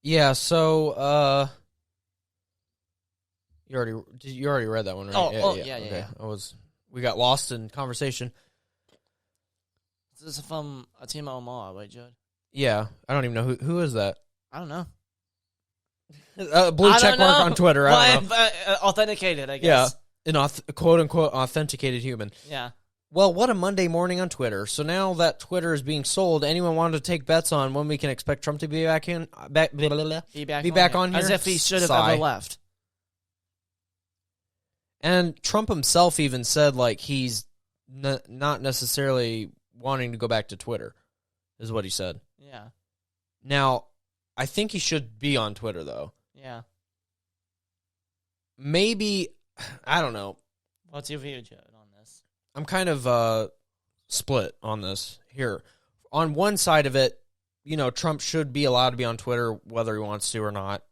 Yeah, so, you already read that one, right?
Yeah.
We got lost in conversation.
This is from Atima Omar, right, Judd?
Yeah, I don't even know who is that.
I don't know.
Blue check mark on Twitter. I don't know.
Authenticated, I guess.
Yeah, quote unquote authenticated human.
Yeah.
Well, what a Monday morning on Twitter. So now that Twitter is being sold, anyone wanted to take bets on when we can expect Trump to be back on here?
As if he should have ever left.
And Trump himself even said, like, he's not necessarily wanting to go back to Twitter, is what he said.
Yeah.
Now, I think he should be on Twitter, though.
Yeah.
Maybe, I don't know.
What's your view, Judd, on this?
I'm kind of split on this here. On one side of it, Trump should be allowed to be on Twitter whether he wants to or not.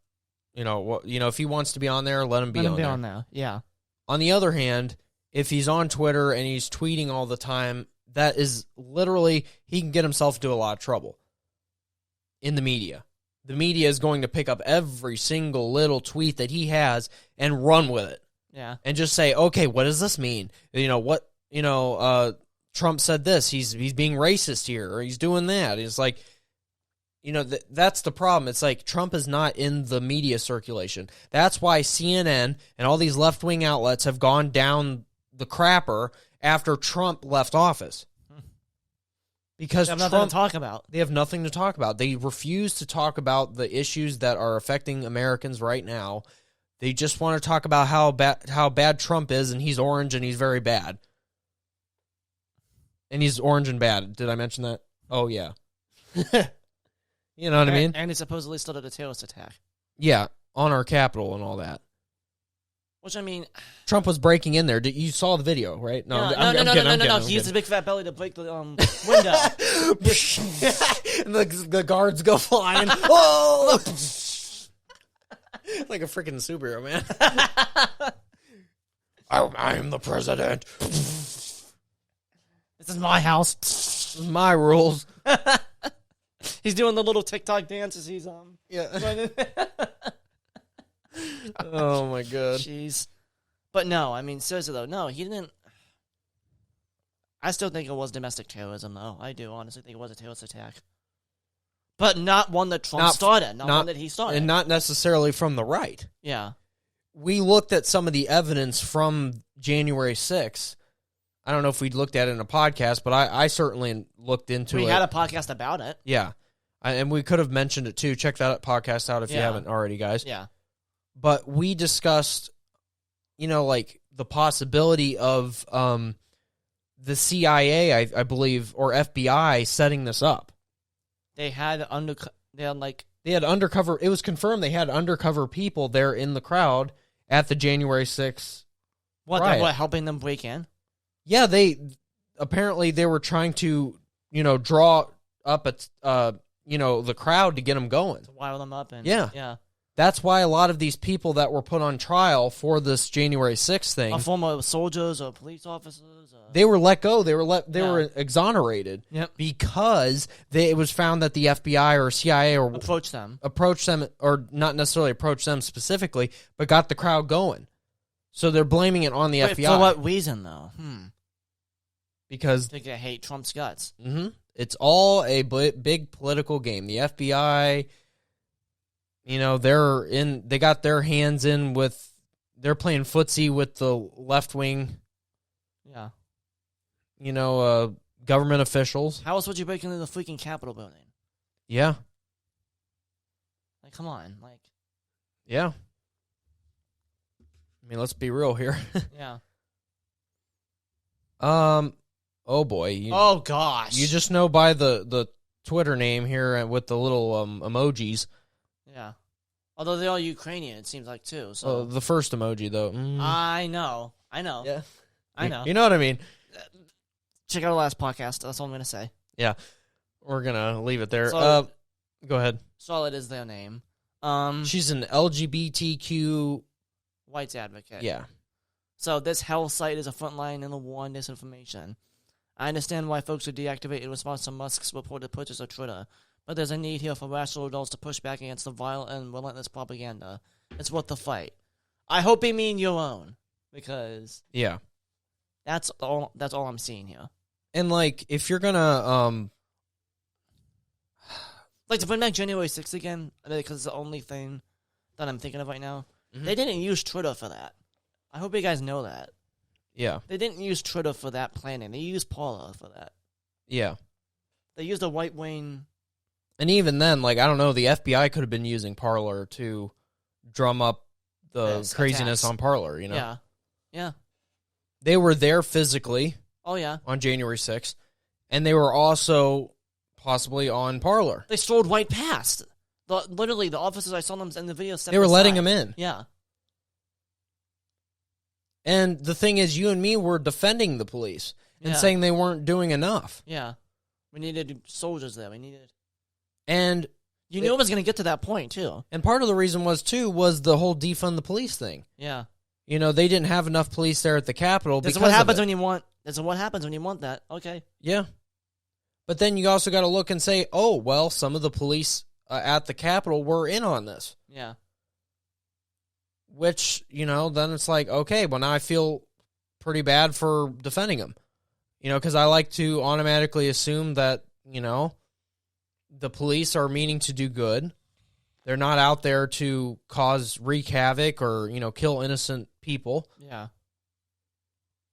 If he wants to be on there, let him be on there.
Yeah.
On the other hand, if he's on Twitter and he's tweeting all the time, that is literally, he can get himself into a lot of trouble in the media. The media is going to pick up every single little tweet that he has and run with it.
Yeah. And
just say, okay, what does this mean? Trump said this, he's being racist here, or he's doing that. It's like, that's the problem. It's like Trump is not in the media circulation. That's why CNN and all these left-wing outlets have gone down the crapper after Trump left office. Because
they have nothing to talk about.
They have nothing to talk about. They refuse to talk about the issues that are affecting Americans right now. They just want to talk about how bad Trump is, and he's orange and he's very bad. And he's orange and bad. Did I mention that? Oh, yeah. You know what I mean?
And he supposedly started a terrorist attack.
Yeah, on our Capitol and all that.
Which, I mean...
Trump was breaking in there. You saw the video, right?
No. He used a big fat belly to break the window.
And the guards go flying. Whoa! Like a freaking superhero, man. I'm the president.
This is my house.
This is my rules.
He's doing the little TikTok dances. He's
yeah. Oh my god.
Jeez. But no, I mean seriously though, no, he didn't. I still think it was domestic terrorism though. I do honestly think it was a terrorist attack. But not one that Trump started, not one that he started.
And not necessarily from the right.
Yeah.
We looked at some of the evidence from January 6th. I don't know if we looked at it in a podcast, but I certainly looked into it.
We had a podcast about it.
Yeah. And we could have mentioned it too. Check that podcast out if you haven't already, guys.
Yeah.
But we discussed, like the possibility of the CIA, I believe, or FBI setting this up.
They had
undercover. It was confirmed they had undercover people there in the crowd at the January 6th.
What, helping them break in?
Yeah, they were trying to, draw up the crowd to get them going.
To wire them up. And
yeah. That's why a lot of these people that were put on trial for this January 6th thing,
former soldiers or police officers,
they were let go. They were exonerated because it was found that the FBI or CIA or
approached them,
or not necessarily approached them specifically, but got the crowd going. So they're blaming it on the FBI.
For what reason, though?
Because
they hate Trump's guts.
Mm-hmm. It's all a big political game. The FBI. They got their hands in with, they're playing footsie with the left wing, government officials.
How else would you break into the freaking Capitol building?
Yeah.
Like, come on. Like,
Yeah. I mean, let's be real here.
yeah.
Oh boy.
Oh, gosh.
You just know by the Twitter name here with the little emojis.
Yeah. Although they're all Ukrainian, it seems like, too. So
The first emoji, though.
I know.
Yeah.
I know.
You know what I mean?
Check out our last podcast. That's all I'm going to say.
Yeah. We're going to leave it there.
So-
Go ahead.
Solid is their name.
She's an LGBTQ.
Whites advocate.
Yeah.
So this hell site is a frontline in the war on disinformation. I understand why folks would deactivate in response to Musk's reported purchase of Twitter, but there's a need here for rational adults to push back against the vile and relentless propaganda. It's worth the fight. I hope they mean your own, because
Yeah.
that's all I'm seeing here.
And, like, if you're going to...
Like, to bring back January 6th again, because it's the only thing that I'm thinking of right now.
Mhm.
They didn't use Twitter for that. I hope you guys know that.
Yeah.
They didn't use Twitter for that planning. They used Paula for that.
Yeah.
They used a white wing.
And even then, like, I don't know, the FBI could have been using Parler to drum up the
Yes,
craziness
attacks.
on Parler, you know?
Yeah. Yeah.
They were there physically
Oh, yeah.
on January 6th, and they were also possibly on Parler.
They strolled right past. Literally, the officers, I saw them in the video.
They were letting them in.
Yeah.
And the thing is, you and me were defending the police and
Yeah.
saying they weren't doing enough.
Yeah. We needed soldiers there. We needed...
And
You knew it was going to get to that point, too.
part of the reason was the whole defund the police thing.
Yeah.
You know, they didn't have enough police there at the Capitol
This
because
is what happens
of it.
when you want... This is what happens when you want that. Okay.
Yeah. But then you also got to look and say, oh, well, some of the police at the Capitol were in on this.
Yeah.
Which, you know, then it's like, okay, well, now I feel pretty bad for defending them. You know, because I like to automatically assume that, you know, the police are meaning to do good. They're not out there to wreak havoc or, you know, kill innocent people.
Yeah.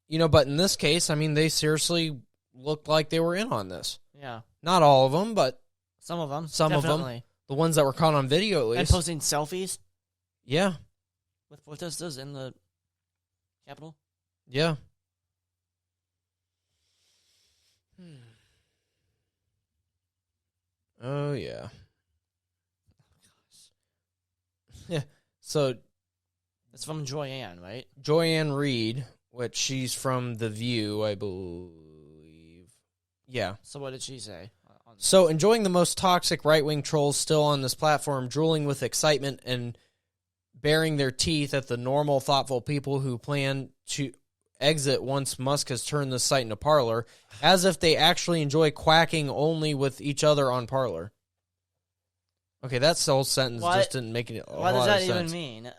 You know, but in this case, I mean, they seriously looked like they were in on this.
Yeah.
Not all of them, but
Some of them.
Some of 'em.
Definitely.
the ones that were caught on video at
And
least.
posting selfies
Yeah,
with protesters in the Capitol.
yeah. Oh, yeah. Yeah. So,
It's from Joyanne, right?
Joyanne Reed, which she's from The View, I believe. Yeah.
So what did she say?
So, enjoying the most toxic right-wing trolls still on this platform, drooling with excitement and baring their teeth at the normal, thoughtful people who plan to exit once Musk has turned this site into Parler, as if they actually enjoy quacking only with each other on Parler. Okay, that whole sentence
What?
just didn't make it.
What does that even mean?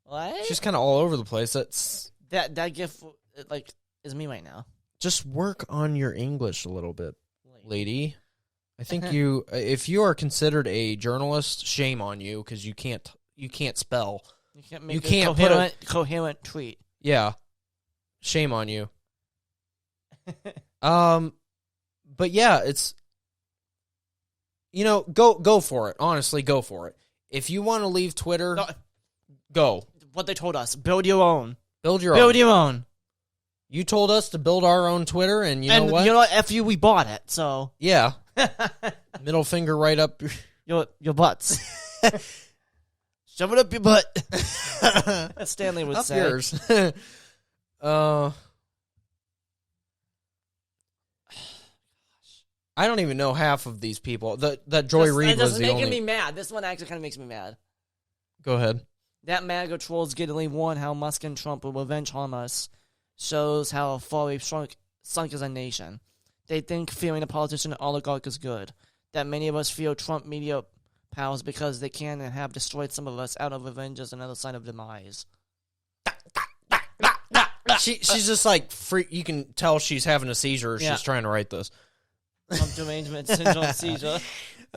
What?
She's kind of all over the place. That's
That gif, like, is me right now.
just work on your English a little bit, lady. I think you, if you are considered a journalist, shame on you because you can't spell.
You can't make
You
a
can't put
coherent tweet.
Yeah, shame on you. But yeah, it's, you know, go for it. Honestly, go for it. If you want to leave Twitter,
No,
go
what they told us: build your own.
build your
Build
own.
your own.
You told us to build our own Twitter, and you know what?
You know what? F you, we bought it. So
Yeah, middle finger right up.
your butts. Shove it up your butt. As Stanley would
Up
say.
yours. I don't even know half of these people. That Joy Reid was the
making
only.
me mad. This one actually kind of makes me mad.
Go ahead.
That MAGA trolls giddily warn how Musk and Trump will revenge harm us shows how far we've sunk as a nation. They think fearing a politician and oligarch is good. That many of us fear Trump media pals because they can and have destroyed some of us out of revenge is another sign of demise.
She's just like free. You can tell she's having a seizure.
Yeah.
She's trying to write this.
Trump derangement syndrome seizure.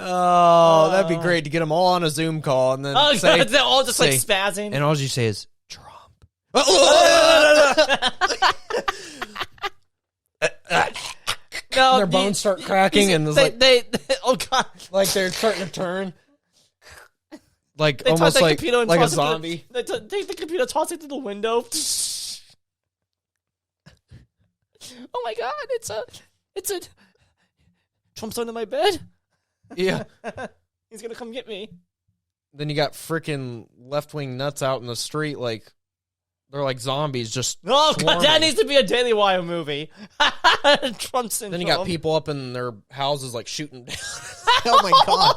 Oh, that'd be great to get them all on a Zoom call and then
Oh,
say,
they're all just like
say-
spazzing.
and all you say is Trump.
No,
their bones start cracking, and
they oh god,
like they're starting to turn, like
they
almost
toss
like
computer and
a
toss it
zombie.
They take the computer, toss it through the window. Oh my god, it's a Trump's under my bed.
Yeah,
He's gonna come get me.
then you got freaking left-wing nuts out in the street, like they're like zombies, just
Oh god,
swarming.
that needs to be a Daily Wire movie. Trump syndrome.
Then you got people up in their houses like shooting down. Oh my god,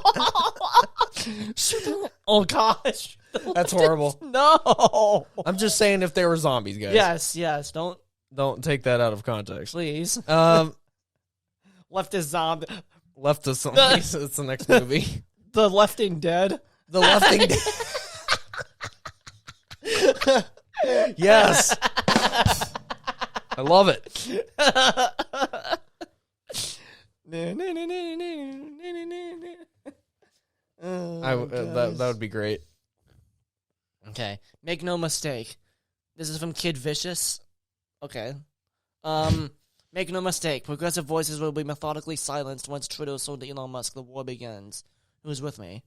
Oh gosh,
that's horrible.
no.
I'm just saying if they were zombies, guys.
Yes. Don't
Take that out of context.
please.
Leftist
zombie.
zombies. It's the next movie.
The lefting dead.
The lefting. Yes. I love it. That would be great.
Okay, make no mistake. This is from Kid Vicious. Okay. Make no mistake. Progressive voices will be methodically silenced once Twitter is sold to Elon Musk. The war begins. Who's with me?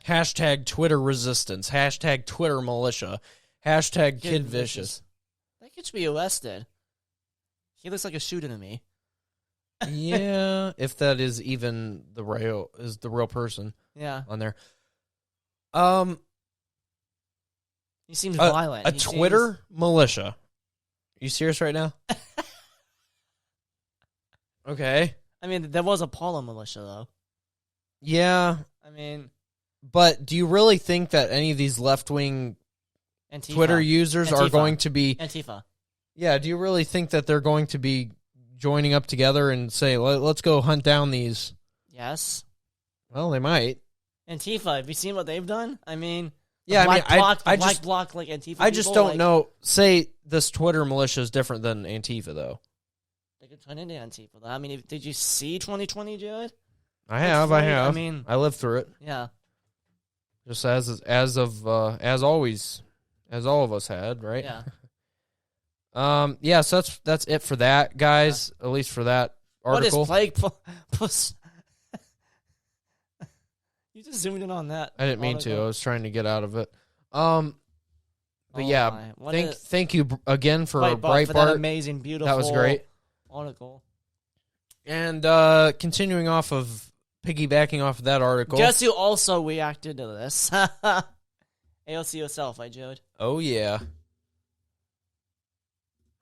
Hashtag Twitter resistance. Hashtag Twitter militia. Hashtag Kid Vicious.
That kid should be arrested. He looks like a shooter to me.
Yeah, if that is even the real person.
Yeah.
On there.
He seems violent.
A Twitter militia. You serious right now? Okay.
I mean, there was a Paula militia, though.
Yeah.
I mean...
But do you really think that any of these left-wing
Antifa.
Twitter users are going to be...
Antifa.
Yeah, do you really think that they're going to be joining up together and say, let's go hunt down these?
Yes.
Well, they might.
Antifa, have you seen what they've done? I mean...
Yeah,
black block,
I
black
just
block like Antifa.
I just
people,
don't know. Say this Twitter militia is different than Antifa, though.
They could turn into Antifa. I mean, did you see 2020, Jared?
I have.
I mean,
I lived through it.
Yeah.
Just as always, as all of us had, right?
Yeah.
Yeah. So that's it for that, guys. Yeah. At least for that article.
What is plague plus? You just zoomed in on that.
I didn't mean to. I was trying to get out of it. But yeah, thank you again for Breitbart.
For that amazing, beautiful.
That was great
article.
And piggybacking off of that article.
Guess who also reacted to this? AOC yourself, right, Jared?
Oh yeah.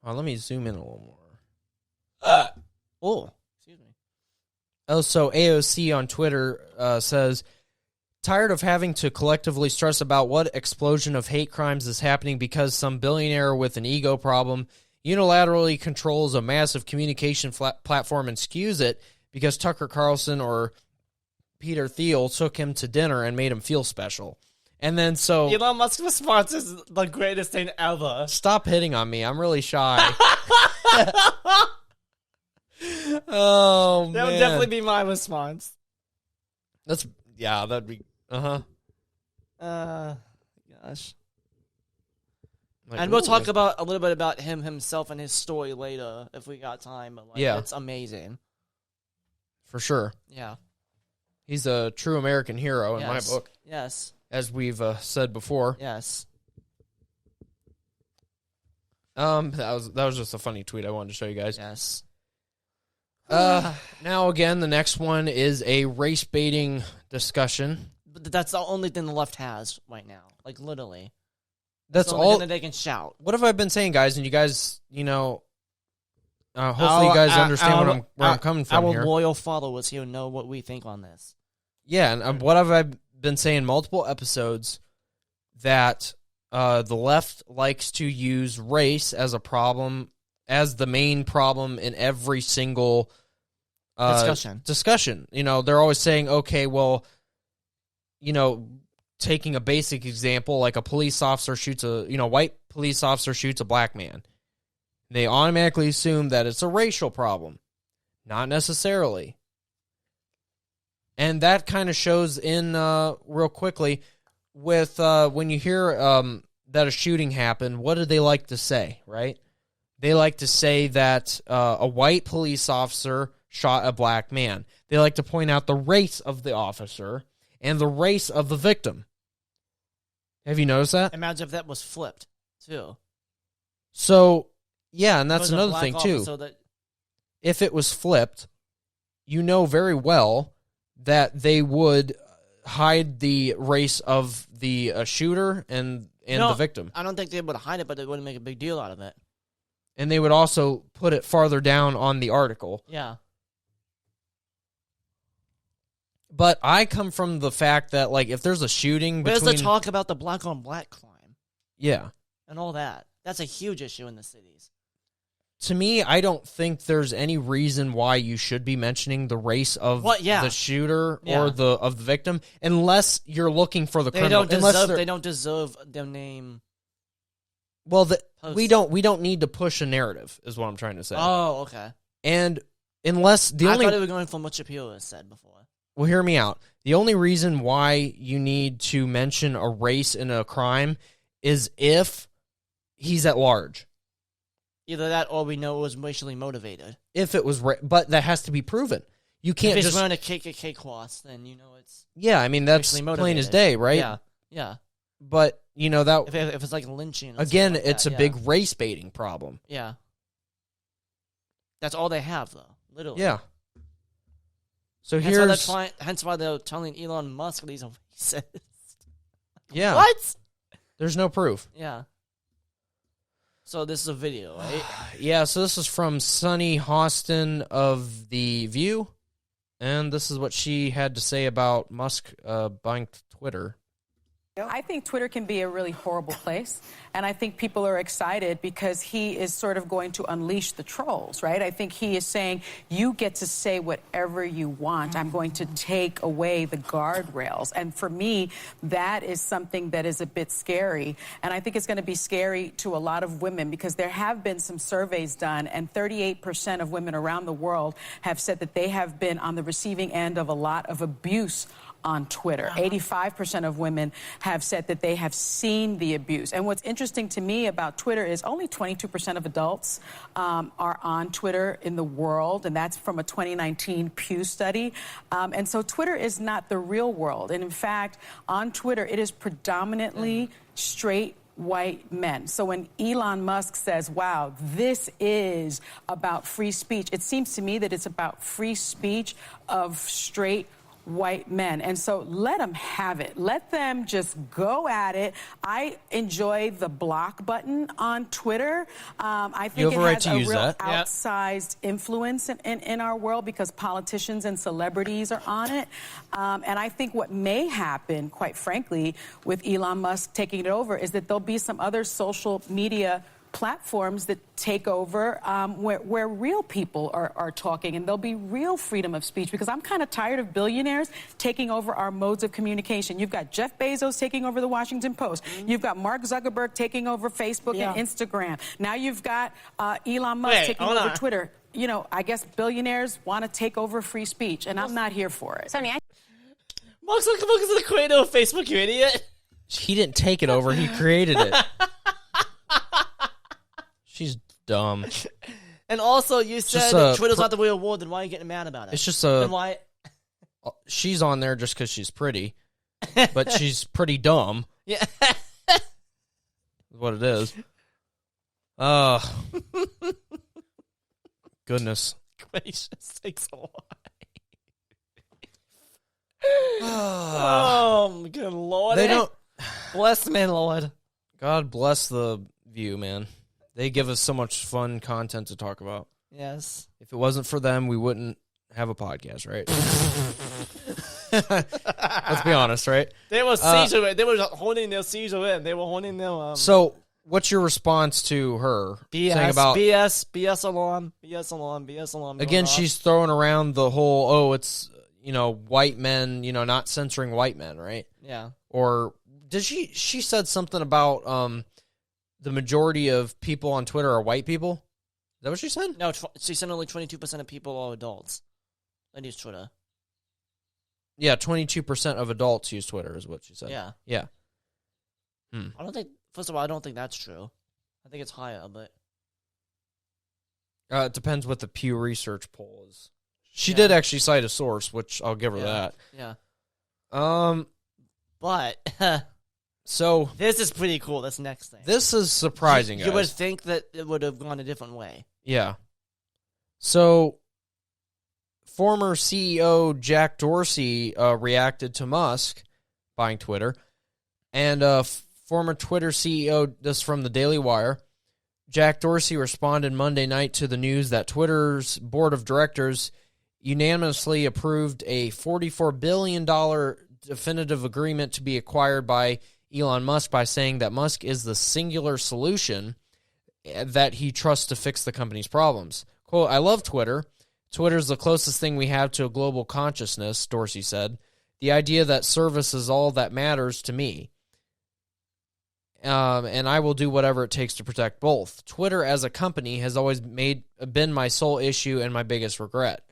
Let me zoom in a little more.
Oh, excuse me.
Oh, so AOC on Twitter says, tired of having to collectively stress about what explosion of hate crimes is happening because some billionaire with an ego problem unilaterally controls a massive communication platform and skews it because Tucker Carlson or Peter Thiel took him to dinner and made him feel special. And then so...
Elon Musk's response is the greatest thing ever.
Stop hitting on me. I'm really shy. Oh, man.
That would definitely be my response.
That'd be... Uh-huh.
Gosh.
Like,
and we'll talk about a little bit about himself and his story later if we got time. But
yeah.
It's amazing.
For sure.
Yeah.
He's a true American hero in my book.
Yes.
As we've said before.
Yes.
That was just a funny tweet I wanted to show you guys.
Yes.
Now again, the next one is a race baiting discussion.
But that's the only thing the left has right now. Like literally.
That's
the
all
only thing that they can shout.
What have I been saying, guys? And you guys, hopefully you guys understand where I'm coming from here.
Our loyal followers here know what we think on this.
Yeah, and what have I been saying multiple episodes that the left likes to use race as a problem, as the main problem in every single discussion. They're always saying, okay, well, taking a basic example, like a police officer shoots white police officer shoots a black man. They automatically assume that it's a racial problem. Not necessarily. And that kind of shows in real quickly with when you hear that a shooting happened, what do they like to say, right? They like to say that a white police officer shot a black man. They like to point out the race of the officer and the race of the victim. Have you noticed that?
Imagine if that was flipped, too.
So, yeah, and that's
It was a
another
black
thing, too.
officer that-
If it was flipped, you know very well that they would hide the race of the shooter and
No,
the victim.
I don't think they would hide it, but they wouldn't make a big deal out of it.
And they would also put it farther down on the article.
Yeah.
But I come from the fact that, like, if there's a shooting
Where's
between...
the talk about the black-on-black crime
Yeah.
and all that? That's a huge issue in the cities.
To me, I don't think there's any reason why you should be mentioning the race of the shooter or the victim, unless you're looking for the criminal.
They don't deserve their name.
Well, we don't need to push a narrative, is what I'm trying to say.
Oh, okay.
And unless I
thought they were going from what Shapiro has said before.
Well, hear me out. The only reason why you need to mention a race in a crime is if he's at large.
Either that, or we know it was racially motivated.
If it was, but that has to be proven. You can't
if
just
wearing a KKK cross, then you know it's
I mean that's plain as day, right?
Yeah.
But you know that
if it's like lynching, or
again,
like
it's
that,
a big race baiting problem.
Yeah. That's all they have, though. Literally.
Yeah. So
hence why they're telling Elon Musk that he's a racist.
Yeah.
What?
There's no proof.
Yeah. So this is a video, right?
Yeah, so this is from Sunny Hostin of The View, and this is what she had to say about Musk buying Twitter.
I think Twitter can be a really horrible place, and I think people are excited because he is sort of going to unleash the trolls, right? I think he is saying, you get to say whatever you want. I'm going to take away the guardrails. And for me, that is something that is a bit scary, and I think it's going to be scary to a lot of women because there have been some surveys done, and 38% of women around the world have said that they have been on the receiving end of a lot of abuse on Twitter. 85% of women have said that they have seen the abuse. And what's interesting to me about Twitter is only 22% of adults are on Twitter in the world, and that's from a 2019 Pew study. And so Twitter is not the real world. And in fact, on Twitter, it is predominantly straight white men. So when Elon Musk says, wow, this is about free speech, it seems to me that it's about free speech of straight white men. And so let them have it. Let them just go at it. I enjoy the block button on Twitter. I think it has a real outsized influence in our world because politicians and celebrities are on it. And I think what may happen, quite frankly, with Elon Musk taking it over is that there'll be some other social media platforms that take over where real people are talking, and there'll be real freedom of speech, because I'm kind of tired of billionaires taking over our modes of communication. You've got Jeff Bezos taking over the Washington Post. You've got Mark Zuckerberg taking over Facebook and Instagram. Now you've got Elon Musk taking over Twitter. You know, I guess billionaires want to take over free speech, and I'm not here for it.
Mark Zuckerberg is the creator of Facebook, you idiot.
He didn't take it over. He created it. She's dumb.
And also, you said that Twitter's not the real world, then why are you getting mad about it?
It's just
Then why?
She's on there just because she's pretty, but she's pretty dumb.
Yeah.
What it is. Goodness
gracious sakes alive. Oh, good Lord.
They don't.
Bless me, Lord.
God bless The View, man. They give us so much fun content to talk about.
Yes.
If it wasn't for them, we wouldn't have a podcast, right? Let's be honest, right?
They were seizure. They were holding their seizure in. They were holding their.
So, what's your response to her saying about
BS alarm?
Again, she's throwing around the whole it's white men, not censoring white men, right?
Yeah.
Or did she said something about the majority of people on Twitter are white people? Is that what she said?
No, she said only 22% of people are adults that use Twitter.
Yeah, 22% of adults use Twitter is what she said.
Yeah.
Yeah.
I don't think, first of all, I don't think that's true. I think it's higher, but.
It depends what the Pew Research poll is. She did actually cite a source, which I'll give her that.
Yeah.
But
so this is pretty cool. This next thing.
This is surprising.
You would think that it would have gone a different way.
Yeah. So former CEO Jack Dorsey reacted to Musk buying Twitter, and former Twitter CEO, this from the Daily Wire, Jack Dorsey responded Monday night to the news that Twitter's board of directors unanimously approved a $44 billion definitive agreement to be acquired by Elon Musk by saying that Musk is the singular solution that he trusts to fix the company's problems. Quote, "I love Twitter. Twitter's the closest thing we have to a global consciousness," Dorsey said. "The idea that service is all that matters to me. And I will do whatever it takes to protect both. Twitter as a company has always been my sole issue and my biggest regret."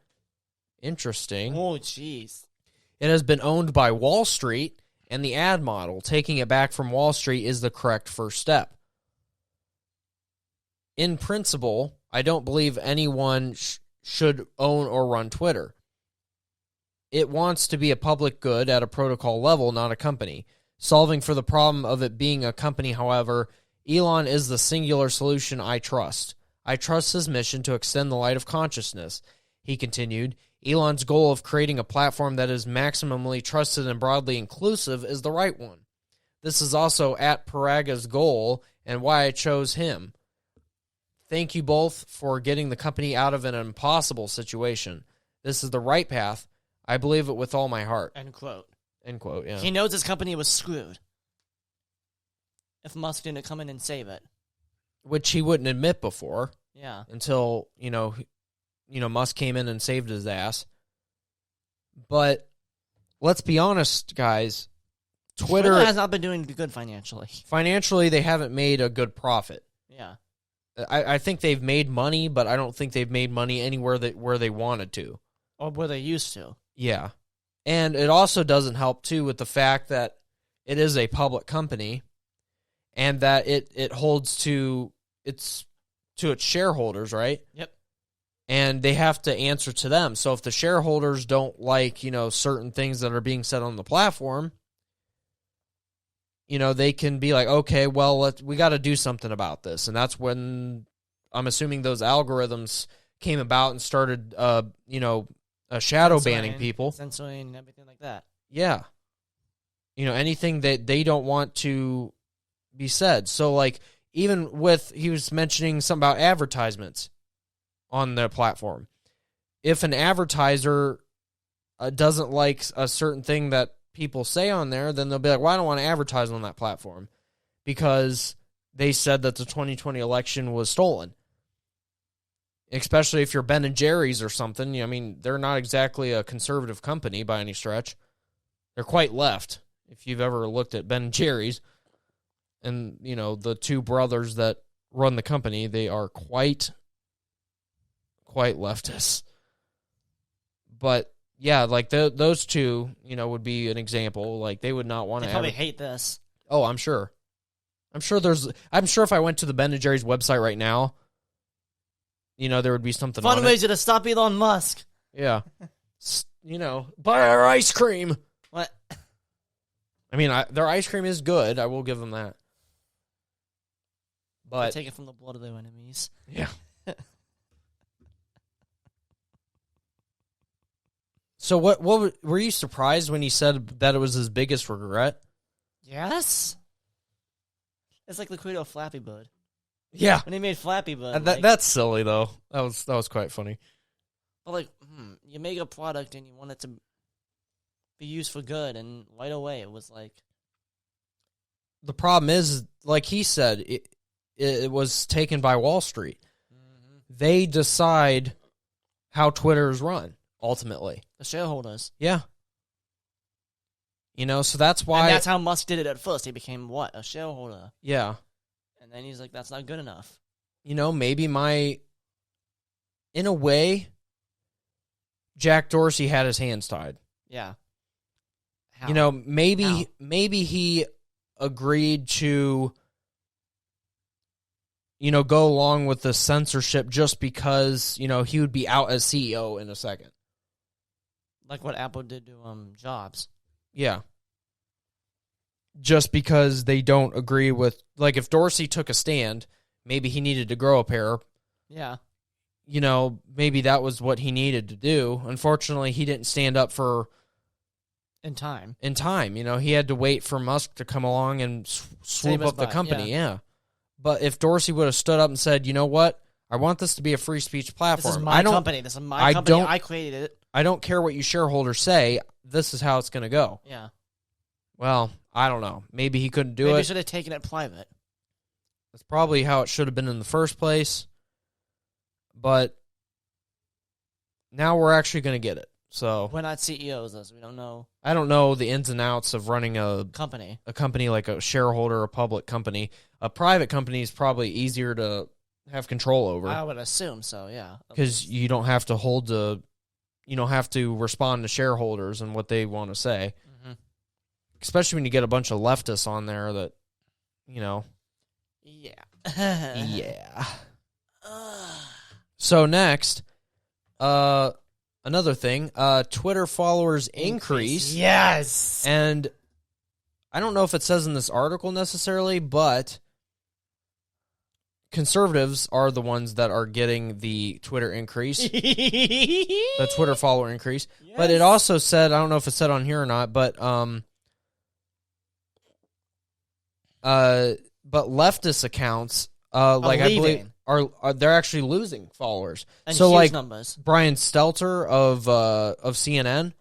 Interesting.
Oh, jeez.
It has been owned by Wall Street, and the ad model, taking it back from Wall Street, is the correct first step. In principle, I don't believe anyone should own or run Twitter. It wants to be a public good at a protocol level, not a company. Solving for the problem of it being a company, however, Elon is the singular solution I trust. I trust his mission to extend the light of consciousness. He continued, Elon's goal of creating a platform that is maximally trusted and broadly inclusive is the right one. This is also at Paraga's goal and why I chose him. Thank you both for getting the company out of an impossible situation. This is the right path. I believe it with all my heart.
End quote.
End quote, yeah.
He knows his company was screwed if Musk didn't come in and save it.
Which he wouldn't admit before.
Yeah.
Until, Musk came in and saved his ass. But let's be honest, guys. Twitter
has not been doing good financially.
Financially, they haven't made a good profit.
Yeah.
I think they've made money, but I don't think they've made money anywhere where they wanted to.
Or where they used to.
Yeah. And it also doesn't help, too, with the fact that it is a public company and that it holds to its shareholders, right?
Yep.
And they have to answer to them. So if the shareholders don't like, certain things that are being said on the platform, they can be like, okay, well, we got to do something about this. And that's when I'm assuming those algorithms came about and started, shadow banning people.
Censoring, everything like that.
Yeah. Anything that they don't want to be said. So, even he was mentioning something about advertisements on the platform. If an advertiser doesn't like a certain thing that people say on there, then they'll be like, well, I don't want to advertise on that platform because they said that the 2020 election was stolen. Especially if you're Ben & Jerry's or something. I mean, they're not exactly a conservative company by any stretch. They're quite left, if you've ever looked at Ben & Jerry's. And, the two brothers that run the company, they are quite leftist. But, yeah, those two, would be an example. They would not want to...
They probably hate this.
Oh, I'm sure. I'm sure if I went to the Ben & Jerry's website right now, there would be something on it.
Fundraiser to stop Elon Musk.
Yeah. Buy our ice cream.
What?
I mean, their ice cream is good. I will give them that. But
they take it from the blood of their enemies.
Yeah. So what were you surprised when he said that it was his biggest regret?
Yes. It's like the creator of Flappy Bird.
Yeah.
When he made Flappy Bird.
That's silly though. That was quite funny.
But you make a product and you want it to be used for good, and right away it was like...
The problem is, like he said, it was taken by Wall Street. Mm-hmm. They decide how Twitter is run, ultimately.
The shareholders.
Yeah. So that's why...
And that's how Musk did it at first. He became, what? A shareholder.
Yeah.
And then he's like, that's not good enough.
Maybe in a way, Jack Dorsey had his hands tied.
Yeah. How?
Maybe he agreed to go along with the censorship just because, he would be out as CEO in a second.
Like what Apple did to Jobs.
Yeah. Just because they don't agree with, like, if Dorsey took a stand, maybe he needed to grow a pair.
Yeah.
Maybe that was what he needed to do. Unfortunately, he didn't stand up for...
In time.
He had to wait for Musk to come along and swoop up the company, yeah. But if Dorsey would have stood up and said, you know what? I want this to be a free speech platform.
This is my company. I created it.
I don't care what you shareholders say. This is how it's going to go.
Yeah.
Well, I don't know. Maybe he couldn't do it.
Maybe he should have taken it private.
That's probably how it should have been in the first place. But now we're actually going to get it. So
we're not CEOs, though, so we don't know.
I don't know the ins and outs of running a
company
like a shareholder, a public company. A private company is probably easier to have control over.
I would assume so, yeah.
Because you don't have to respond to shareholders and what they want to say. Mm-hmm. Especially when you get a bunch of leftists on there that,
Yeah.
Yeah. So next, another thing, Twitter followers increase.
Yes.
And I don't know if it says in this article necessarily, but conservatives are the ones that are getting the Twitter increase, the Twitter follower increase. Yes. But it also said, I don't know if it said on here or not, but leftist accounts, I believe, are they're actually losing followers.
And
so,
huge numbers.
Brian Stelter of CNN,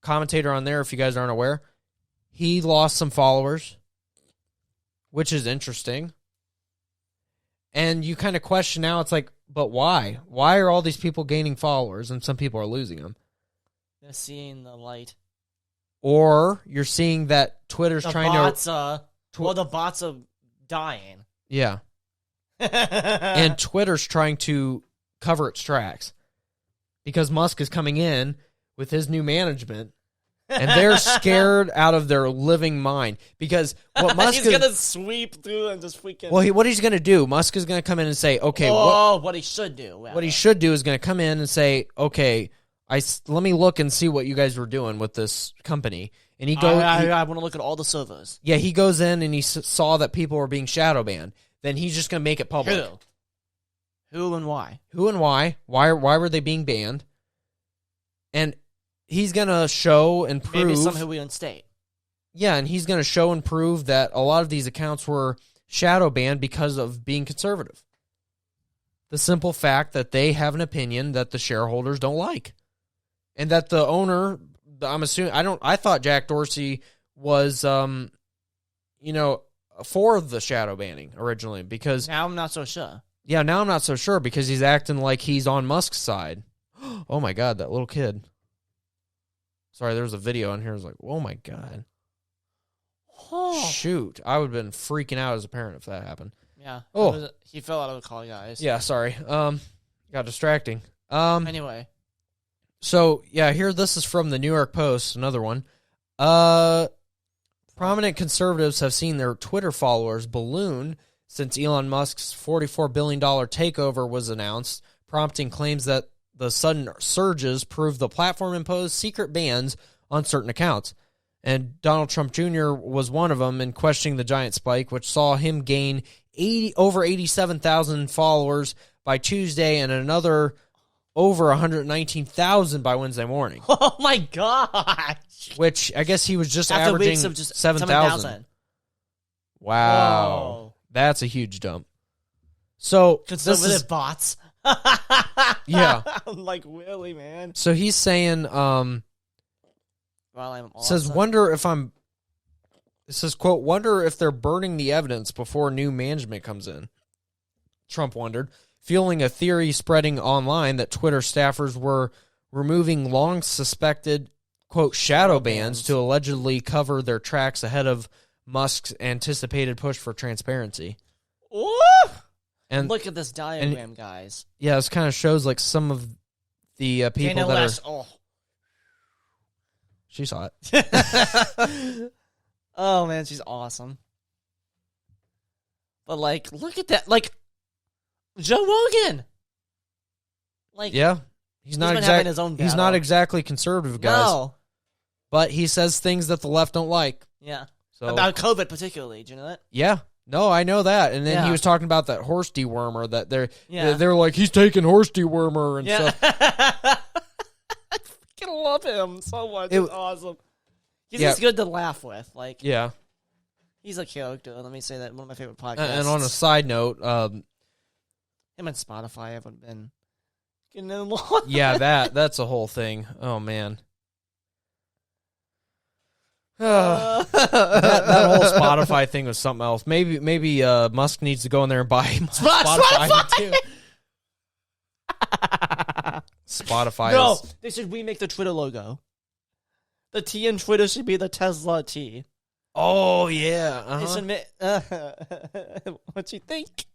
commentator on there, if you guys aren't aware, he lost some followers, which is interesting. And you kind of question now, it's like, but why? Why are all these people gaining followers and some people are losing them?
They're seeing the light.
Or you're seeing that Twitter's trying
to... the bots are dying.
Yeah. And Twitter's trying to cover its tracks because Musk is coming in with his new management and they're scared out of their living mind because what Musk
he's going to sweep through and just freaking...
Well, what he's going to do, Musk is going to come in and say, okay...
what he should do.
What he should do is going to come in and say, okay, let me look and see what you guys were doing with this company. And he goes...
I want to look at all the servers.
Yeah, he goes in and he saw that people were being shadow banned. Then he's just going to make it public.
Who and why?
Who and why? Why were they being banned? And he's going to show and prove...
Maybe some who we state.
Yeah, and he's going to show and prove that a lot of these accounts were shadow banned because of being conservative. The simple fact that they have an opinion that the shareholders don't like. And that the owner... I'm assuming... I thought Jack Dorsey was, for the shadow banning originally because...
Now I'm not so sure.
Yeah, now I'm not so sure because he's acting like he's on Musk's side. Oh my God, that little kid. Sorry, there was a video on here. I was like, oh my God. Oh. Shoot, I would have been freaking out as a parent if that happened.
Yeah. Oh. He fell out of the call, guys.
Yeah, sorry. Got distracting.
Anyway.
So, yeah, this is from the New York Post, another one. Prominent conservatives have seen their Twitter followers balloon since Elon Musk's $44 billion takeover was announced, prompting claims that the sudden surges prove the platform imposed secret bans on certain accounts. And Donald Trump Jr. was one of them in questioning the giant spike, which saw him gain over 87,000 followers by Tuesday and another over 119,000 by Wednesday morning.
Oh my gosh!
Which I guess he was just
after
averaging
weeks of just
7,000. Wow.
Whoa.
That's a huge dump. So
conservative bots.
Yeah.
I'm like, really, man?
So he's saying,
I'm
says, it says, quote, wonder if they're burning the evidence before new management comes in. Trump wondered, fueling a theory spreading online that Twitter staffers were removing long suspected, quote, shadow bans to allegedly cover their tracks ahead of Musk's anticipated push for transparency.
Ooh!
And
look at this diagram, guys.
Yeah, this kind of shows like some of the people that are...
Oh.
She saw it.
Oh, man, she's awesome. But, like, look at that. Like, Joe Rogan. Like,
Yeah, he's not
been having his own
He's
battle.
not exactly conservative, guys.
No.
But he says things that the left don't like.
Yeah.
So
About COVID particularly. Do you know that?
yeah, no, I know that. And then
Yeah.
he was talking about that horse dewormer. That
Yeah.
they're like he's taking horse dewormer and
Yeah.
stuff.
I fucking love him so much.
It-
It's awesome. He's
Yeah.
just good to laugh with. Like,
Yeah.
he's a character. Let me say that. One of my favorite podcasts.
And on a side note,
him and Spotify haven't been getting along.
yeah, that's a whole thing. Oh man.
Uh,
that whole Spotify thing was something else. Maybe Musk needs to go in there and buy Spotify too. Spotify.
No,
is,
they should remake the Twitter logo. The T in Twitter should be the Tesla T.
oh yeah.
They
Uh-huh.
should make. What you think?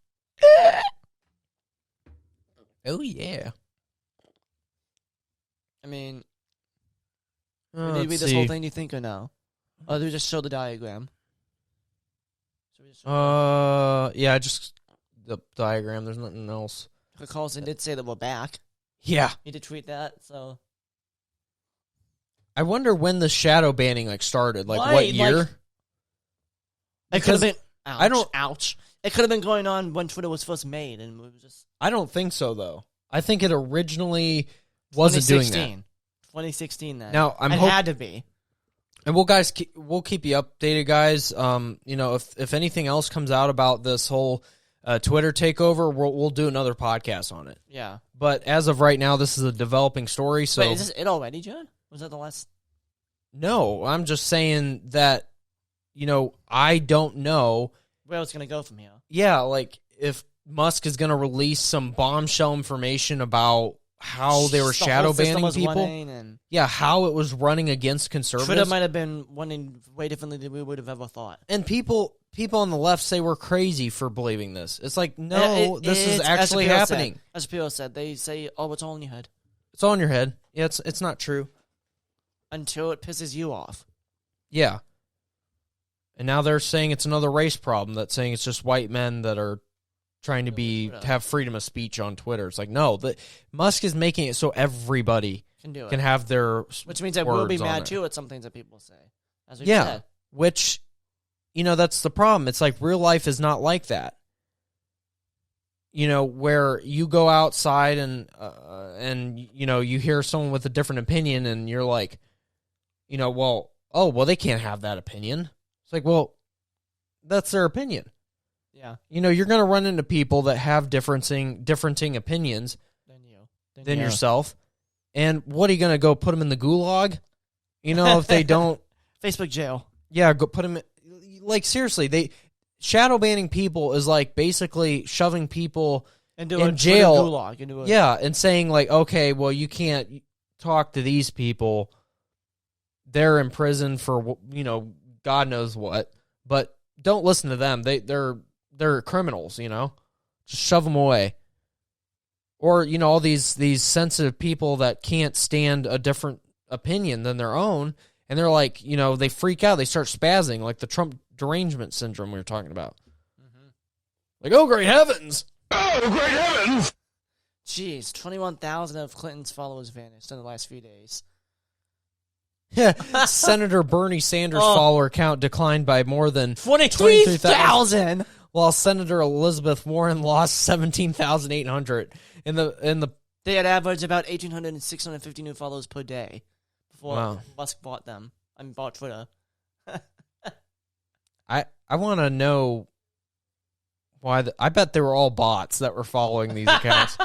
Oh yeah.
I mean,
Oh,
did we read
let's
this whole
see.
thing? Do you think or no? Or do we just show the diagram? Should we just show
Yeah, just the diagram. There's nothing else.
Carlson did say that we're back.
Yeah.
He did tweet that. So
I wonder when the shadow banning started. Like
Why?
what year?
Like- it could have been. Ouch,
I don't-
Ouch. It could have been going on when Twitter was first made, and it was just
I don't think so though. I think it originally wasn't doing that.
2016. Then
Now, I'm
it
hope-
had to be.
And we'll keep you updated, guys. If anything else comes out about this whole Twitter takeover, we'll do another podcast on it.
Yeah.
But as of right now, this is a developing story. So
Wait, is this it already, John? Was that the last?
no, I'm just saying that I don't know.
Where it's gonna go from here?
Yeah, like if Musk is going to release some bombshell information about how they were
The
shadow
whole system
banning
was
people.
running and
Yeah, how it was running against conservatives.
Twitter might have been running way differently than we would have ever thought.
And people on the left say we're crazy for believing this. It's like, no, this is actually happening.
As Shapiro said, they say, "Oh, it's all in your head,"
It's all in your head. Yeah, it's not true.
until it pisses you off.
Yeah. And now they're saying it's another race problem. That's saying it's just white men that are trying to have freedom of speech on Twitter. It's like, no, Musk is making it so everybody
Can do it,
can have their
which means I will be
words on
mad
there.
too at some things that people say. As we
Yeah,
said.
which, that's the problem. It's like real life is not like that. Where you go outside and you hear someone with a different opinion and you're like, well, they can't have that opinion. It's like, well, that's their opinion.
Yeah.
You're going to run into people that have differing opinions than
you.
yourself. And what are you going to go put them in the gulag? If they don't.
Facebook jail.
Yeah, go put them in. Like, seriously, shadow banning people is like basically shoving people in jail.
Gulag.
Yeah, and saying like, okay, well, you can't talk to these people. They're in prison for, God knows what. But don't listen to them. They're criminals, Just shove them away. Or, all these sensitive people that can't stand a different opinion than their own, and they're like, they freak out, they start spazzing, like the Trump derangement syndrome we were talking about.
Mm-hmm.
Like, oh, great heavens! Oh, great heavens!
Jeez, 21,000 of Clinton's followers vanished in the last few days.
Yeah, Senator Bernie Sanders' follower count declined by more than
23,000!
while Senator Elizabeth Warren lost 17,800 in the.
They had averaged about 1,800 and 650 new followers per day before
Wow.
Musk bought them. Bought Twitter.
I want to know why. I bet they were all bots that were following these accounts.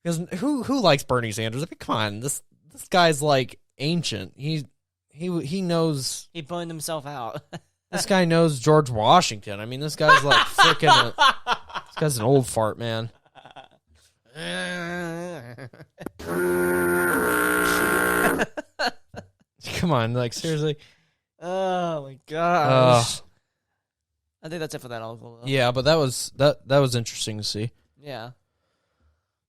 Because who likes Bernie Sanders? I mean, come on, this guy's like ancient. He knows.
He burned himself out.
This guy knows George Washington. I mean, this guy's like freaking. This guy's an old fart, man. Come on, like seriously.
Oh my gosh. I think that's it for that article.
Yeah, but that was interesting to see.
Yeah.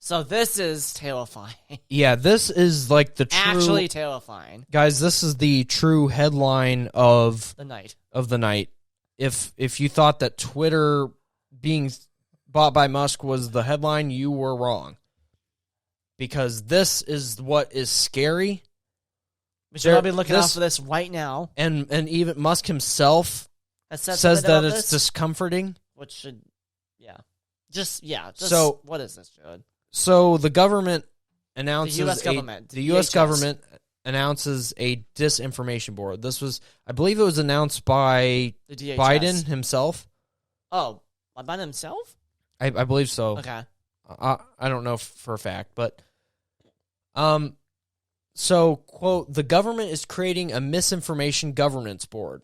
So this is terrifying.
Yeah, this is like the true.
Actually terrifying.
Guys, this is the true headline of
The night.
the night. If you thought that Twitter being bought by Musk was the headline, you were wrong. Because this is what is scary.
We should all be looking out for this right now.
And even Musk himself says that it's discomforting.
Which should, Just,
so,
what is this, Jared?
So the government announces...
The
U.S. government announces a disinformation board. This was, I believe it was announced by Biden himself.
Oh, by Biden himself?
I believe so.
Okay.
I don't know for a fact, but... So, quote, the government is creating a misinformation governance board.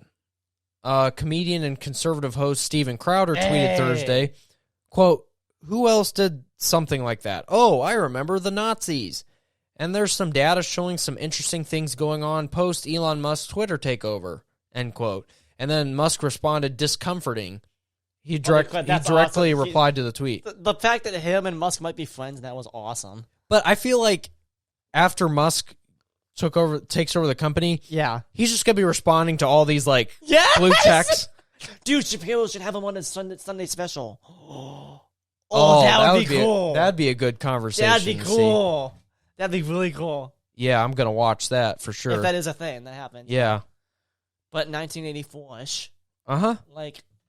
Comedian and conservative host Steven Crowder tweeted Thursday, quote, who else did something like that? Oh, I remember the Nazis. And there's some data showing some interesting things going on post Elon Musk's Twitter takeover, end quote. And then Musk responded, discomforting. He directly replied to the tweet.
The fact that him and Musk might be friends, that was awesome.
But I feel like after Musk takes over the company, he's just gonna be responding to all these blue checks.
Dude, Shapiro should have him on his Sunday special. Oh, that would be cool.
That'd be a good conversation.
That'd be cool. That'd be really cool.
Yeah, I'm gonna watch that for sure.
If that is a thing that happened.
Yeah.
But 1984-ish.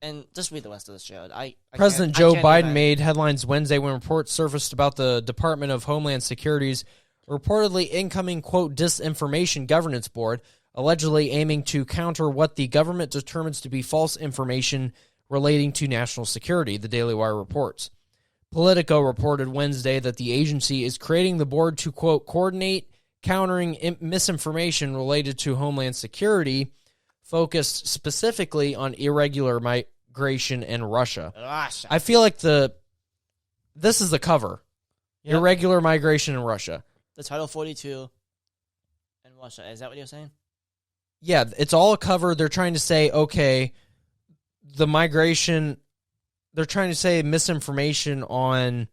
And just read the rest of the show.
President Joe Biden made headlines Wednesday when reports surfaced about the Department of Homeland Security's reportedly incoming, quote, disinformation governance board, allegedly aiming to counter what the government determines to be false information relating to national security, the Daily Wire reports. Politico reported Wednesday that the agency is creating the board to, quote, coordinate countering misinformation related to Homeland Security, focused specifically on irregular migration and Russia. I feel like this is the cover. Yep. Irregular migration in Russia.
The Title 42 in Russia. Is that what you're saying?
Yeah, it's all a cover. They're trying to say, okay, the migration, they're trying to say misinformation on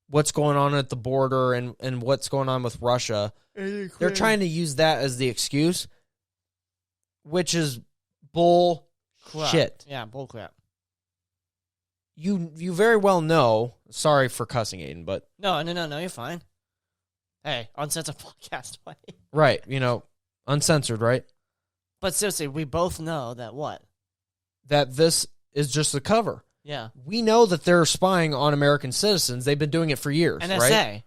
what's going on at the border and what's going on with Russia. They're trying to use that as the excuse, which is bull shit.
Yeah, bull crap.
You very well know, sorry for cussing, Aiden, but...
No, you're fine. Hey, uncensored podcast, right?
Right, uncensored, right?
But seriously, we both know that what?
That this is just a cover.
Yeah.
We know that they're spying on American citizens. They've been doing it for years,
NSA
right?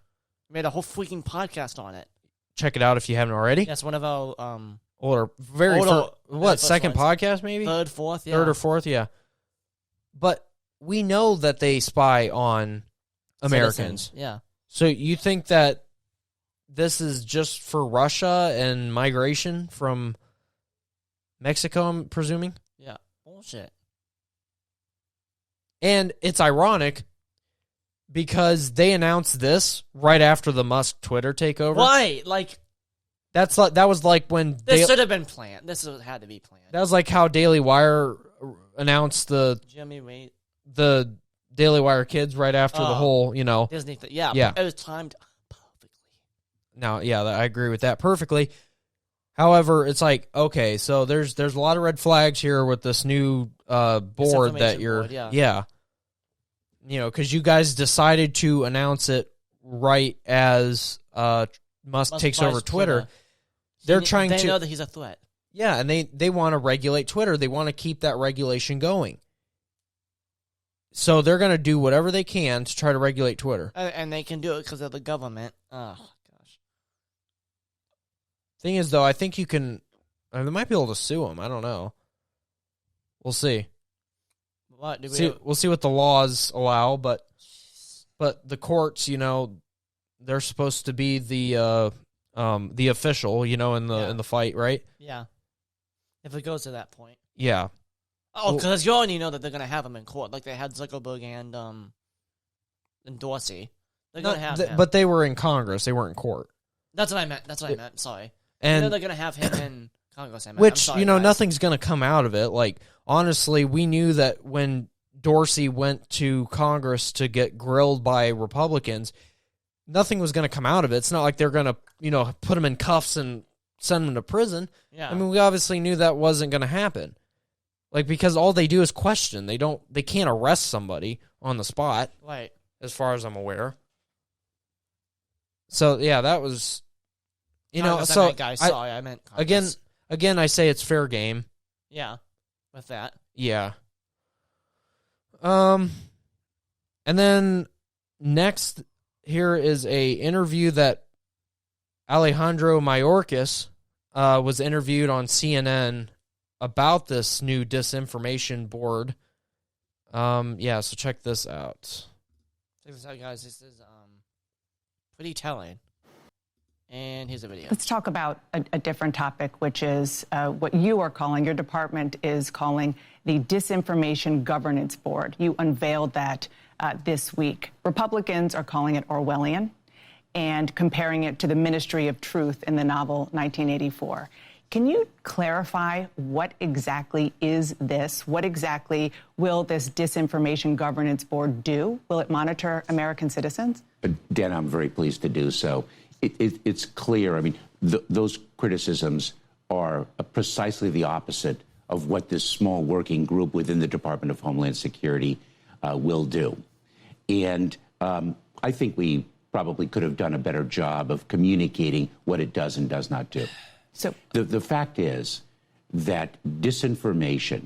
Made a whole freaking podcast on it.
Check it out if you haven't already.
That's one of our...
second podcast maybe?
Third, fourth, yeah.
Third or fourth, yeah. But we know that they spy on Americans.
Citizens, yeah.
So you think that this is just for Russia and migration from Mexico, I'm presuming?
Yeah. Bullshit.
And it's ironic because they announced this right after the Musk Twitter takeover.
Right,
that was like when
this should have been planned. This had to be planned.
That was like how Daily Wire announced the Daily Wire Kids right after the whole,
Disney thing. Yeah. It was timed perfectly.
Now, I agree with that perfectly. However, it's like, okay, so there's a lot of red flags here with this new board that you're, because you guys decided to announce it right as Musk takes over Twitter. They
know that he's a threat.
Yeah, and they want to regulate Twitter. They want to keep that regulation going. So they're going to do whatever they can to try to regulate Twitter.
And they can do it because of the government. Oh, gosh.
Thing is, though, I think you can... they might be able to sue them. I don't know. We'll see.
What?
We'll see what the laws allow, but the courts, they're supposed to be the official, in the fight, right?
Yeah. If it goes to that point.
Yeah.
Oh, because you already know that they're going to have him in court, like they had Zuckerberg and Dorsey. They're going to have him.
But they were in Congress. They weren't in court.
That's what I meant. Sorry. And they're going to have him in Congress.
Nothing's going to come out of it. Like, honestly, we knew that when Dorsey went to Congress to get grilled by Republicans, nothing was going to come out of it. It's not like they're going to, put him in cuffs and send him to prison.
Yeah.
I mean, we obviously knew that wasn't going to happen. Like, because all they do is question. They can't arrest somebody on the spot,
Right.
as far as I'm aware. So yeah, that was, so
guy. Sorry, I meant Congress.
again, I say it's fair game.
Yeah, with that.
Yeah. And then next here is a interview that Alejandro Mayorkas was interviewed on CNN about this new disinformation board. So check this out.
Check this out, guys. This is pretty telling. And here's a video.
Let's talk about a different topic, which is what you are calling, your department is calling the Disinformation Governance Board. You unveiled that this week. Republicans are calling it Orwellian and comparing it to the Ministry of Truth in the novel 1984. Can you clarify what exactly is this? What exactly will this Disinformation Governance Board do? Will it monitor American citizens?
Dan, I'm very pleased to do so. It's clear. I mean, those criticisms are precisely the opposite of what this small working group within the Department of Homeland Security will do. And I think we probably could have done a better job of communicating what it does and does not do. So the fact is that disinformation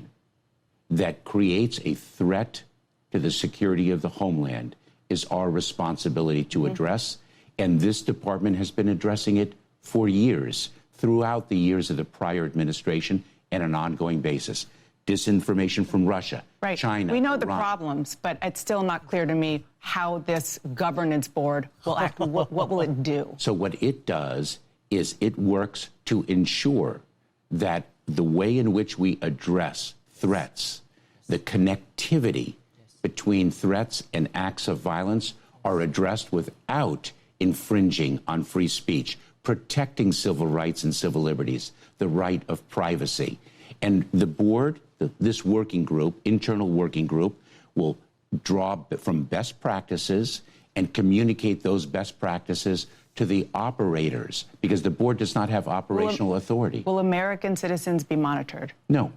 that creates a threat to the security of the homeland is our responsibility to address. And this department has been addressing it for years, throughout the years of the prior administration, and on an ongoing basis. Disinformation from Russia,
right.
China,
We know the
Iran.
problems, but it's still not clear to me how this governance board will act. What will it do?
So what it does is it works to ensure that the way in which we address threats, the connectivity between threats and acts of violence are addressed without infringing on free speech, protecting civil rights and civil liberties, the right of privacy. And the board, this working group, internal working group, will draw from best practices and communicate those best practices to the operators, because the board does not have operational authority.
Will American citizens be monitored?
No.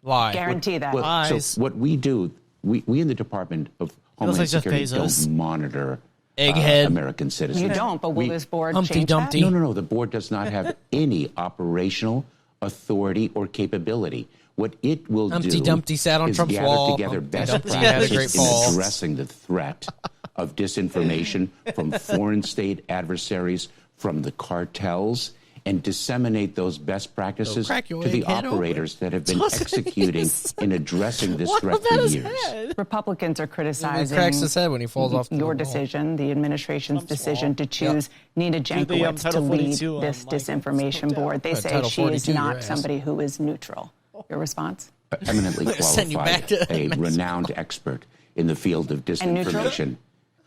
Lie.
Guarantee that.
So what we do, we in the Department of Homeland Security don't monitor American citizens.
You don't, but will this board
Humpty
change
Dumpty.
that?
No. The board does not have any operational authority or capability. What it will
Humpty
do
Dumpty sat on
is
Trump's
gather
wall.
together
Humpty
best
Dumpty had a great
practices
fall.
in addressing the threat of disinformation from foreign state adversaries, from the cartels, and disseminate those best practices
crack your
to the
egghead
operators that have been executing in addressing this threat for years.
Republicans are
He
criticizing
cracks his head when he falls off the
your
wall.
decision, the administration's decision to choose Nina Jankowicz to
Title
lead
42
this
on Michael.
disinformation board. They say
Title
she is
42 your
not
ass.
somebody who is neutral. Your response?
Eminently
Send you back
qualified,
to
a
Mexico.
renowned expert in the field of
neutral?
disinformation.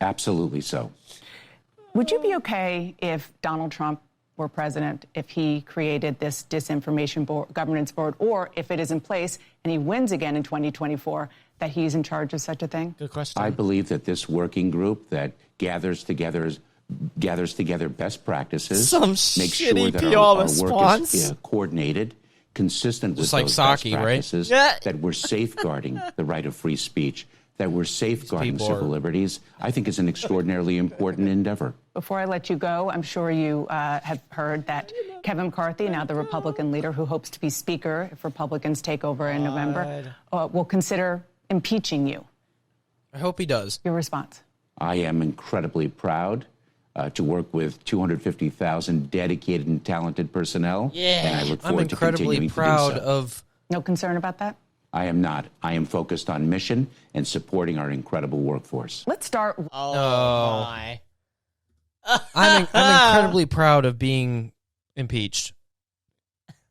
Absolutely so.
Would you be okay if Donald Trump were president, if he created this disinformation governance board, or if it is in place and he wins again in 2024, that he's in charge of such a thing?
Good question.
I believe that this working group that gathers together best practices,
Some
makes sure
shitty
that
PR
our work
response.
is coordinated, consistent with
Just like
those
Psaki,
best
right?
practices,
Yeah.
that we're safeguarding the right of free speech, that we're safeguarding
people
civil
are-
liberties, I think is an extraordinarily important endeavor.
Before I let you go, I'm sure you have heard that Kevin McCarthy, now the Republican leader who hopes to be Speaker if Republicans take over in November, will consider impeaching you.
I hope he does.
Your response?
I am incredibly proud to work with 250,000 dedicated and talented personnel.
Yeah.
And I look
I'm
forward to
incredibly
continuing
proud
to do so.
of.
No concern about that?
I am not. I am focused on mission and supporting our incredible workforce.
Let's start.
Oh, my.
I'm incredibly proud of being impeached.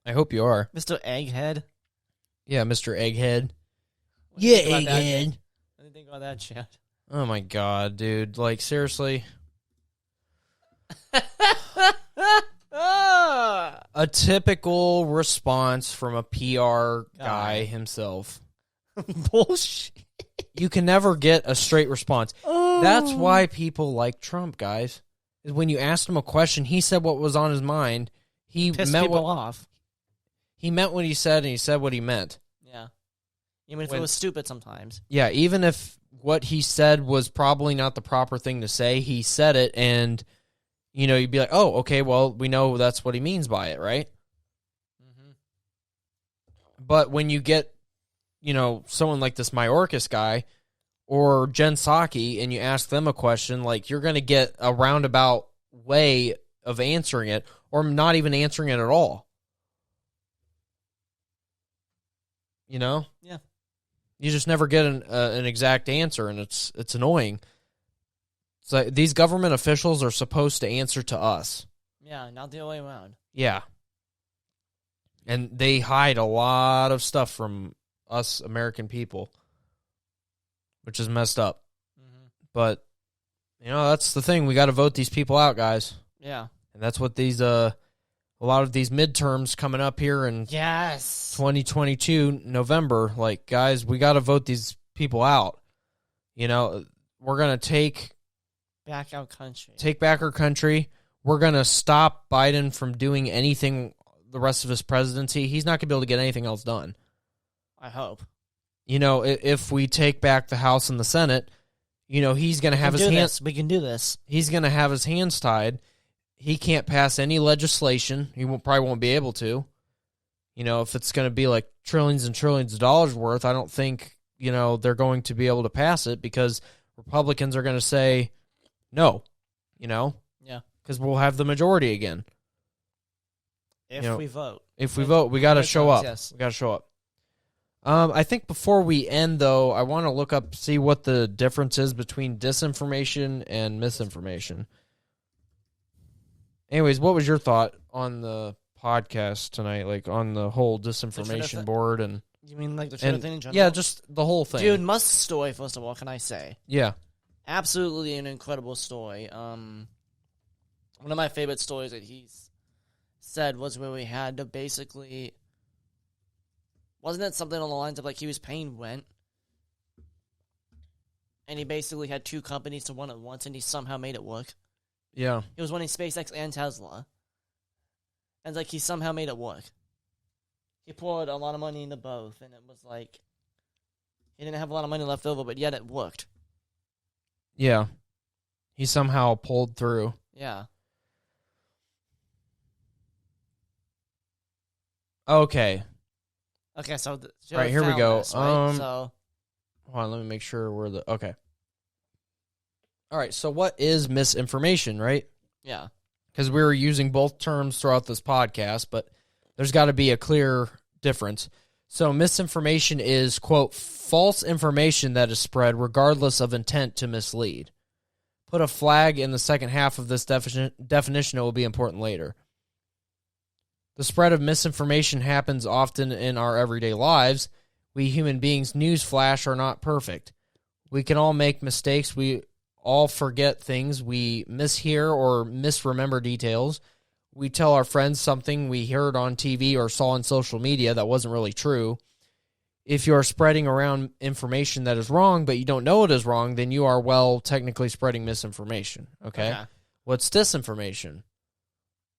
I hope you are.
Mr. Egghead.
Yeah, Mr. Egghead.
What do you
Yeah,
think about that?
Egghead.
What do you think about that, Chad?
Oh my god, dude. Like, seriously. A typical response from a PR guy himself.
Bullshit.
You can never get a straight response. That's why people like Trump, guys. Is when you asked him a question, he said what was on his mind. He
Piss
meant
people
what
off.
he meant what he said, and he said what he meant.
Yeah. Even if
When-
it was stupid sometimes.
Yeah, even if what he said was probably not the proper thing to say. He said it, and, you'd be like, oh, okay, well, we know that's what he means by it, right? Mm-hmm. But when you get, someone like this Mayorkas guy or Jen Psaki, and you ask them a question, like, you're going to get a roundabout way of answering it, or not even answering it at all. Yeah. You just never get an exact answer, and it's annoying. So these government officials are supposed to answer to us.
Yeah, not the other way around.
Yeah. And they hide a lot of stuff from us American people, which is messed up. Mm-hmm. But, that's the thing. We got to vote these people out, guys.
Yeah.
And that's what these a lot of these midterms coming up here in 2022 November, like, guys, we got to vote these people out. We're going to take
back our country.
Take back our country. We're going to stop Biden from doing anything the rest of his presidency. He's not going to be able to get anything else done.
I hope.
If we take back the House and the Senate, he's going to have his hands.
We can do this.
He's going to have his hands tied. He can't pass any legislation. He probably won't be able to. If it's going to be like trillions and trillions of dollars worth, I don't think, they're going to be able to pass it because Republicans are going to say no,
Yeah.
Because we'll have the majority again.
If we vote.
If we vote, we got to show up.
Yes.
We got to show up. I think before we end, though, I want to see what the difference is between disinformation and misinformation. Anyways, what was your thought on the podcast tonight, like on the whole disinformation board? And
you mean like the Twitter thing in general?
Yeah, just the whole thing.
Dude, Musk's story, first of all, can I say?
Yeah.
Absolutely an incredible story. One of my favorite stories that he's said was where we had to basically... Wasn't it something on the lines of, like, he was paying rent, and he basically had two companies to run at once, and he somehow made it work?
Yeah.
He was running SpaceX and Tesla. And, like, he somehow made it work. He poured a lot of money into both, and it was like... He didn't have a lot of money left over, but yet it worked.
Yeah. He somehow pulled through.
Yeah.
Okay.
Okay, so...
All right, here we go.
This, right? So...
Hold on, let me make sure we're the... Okay. All right, so what is misinformation, right?
Yeah.
Because we were using both terms throughout this podcast, but there's got to be a clear difference. So misinformation is, quote, false information that is spread regardless of intent to mislead. Put a flag in the second half of this definition. It will be important later. The spread of misinformation happens often in our everyday lives. We human beings, newsflash, are not perfect. We can all make mistakes. We all forget things. We mishear or misremember details. We tell our friends something we heard on TV or saw on social media that wasn't really true. If you are spreading around information that is wrong, but you don't know it is wrong, then you are, well, technically spreading misinformation. Okay? What's disinformation?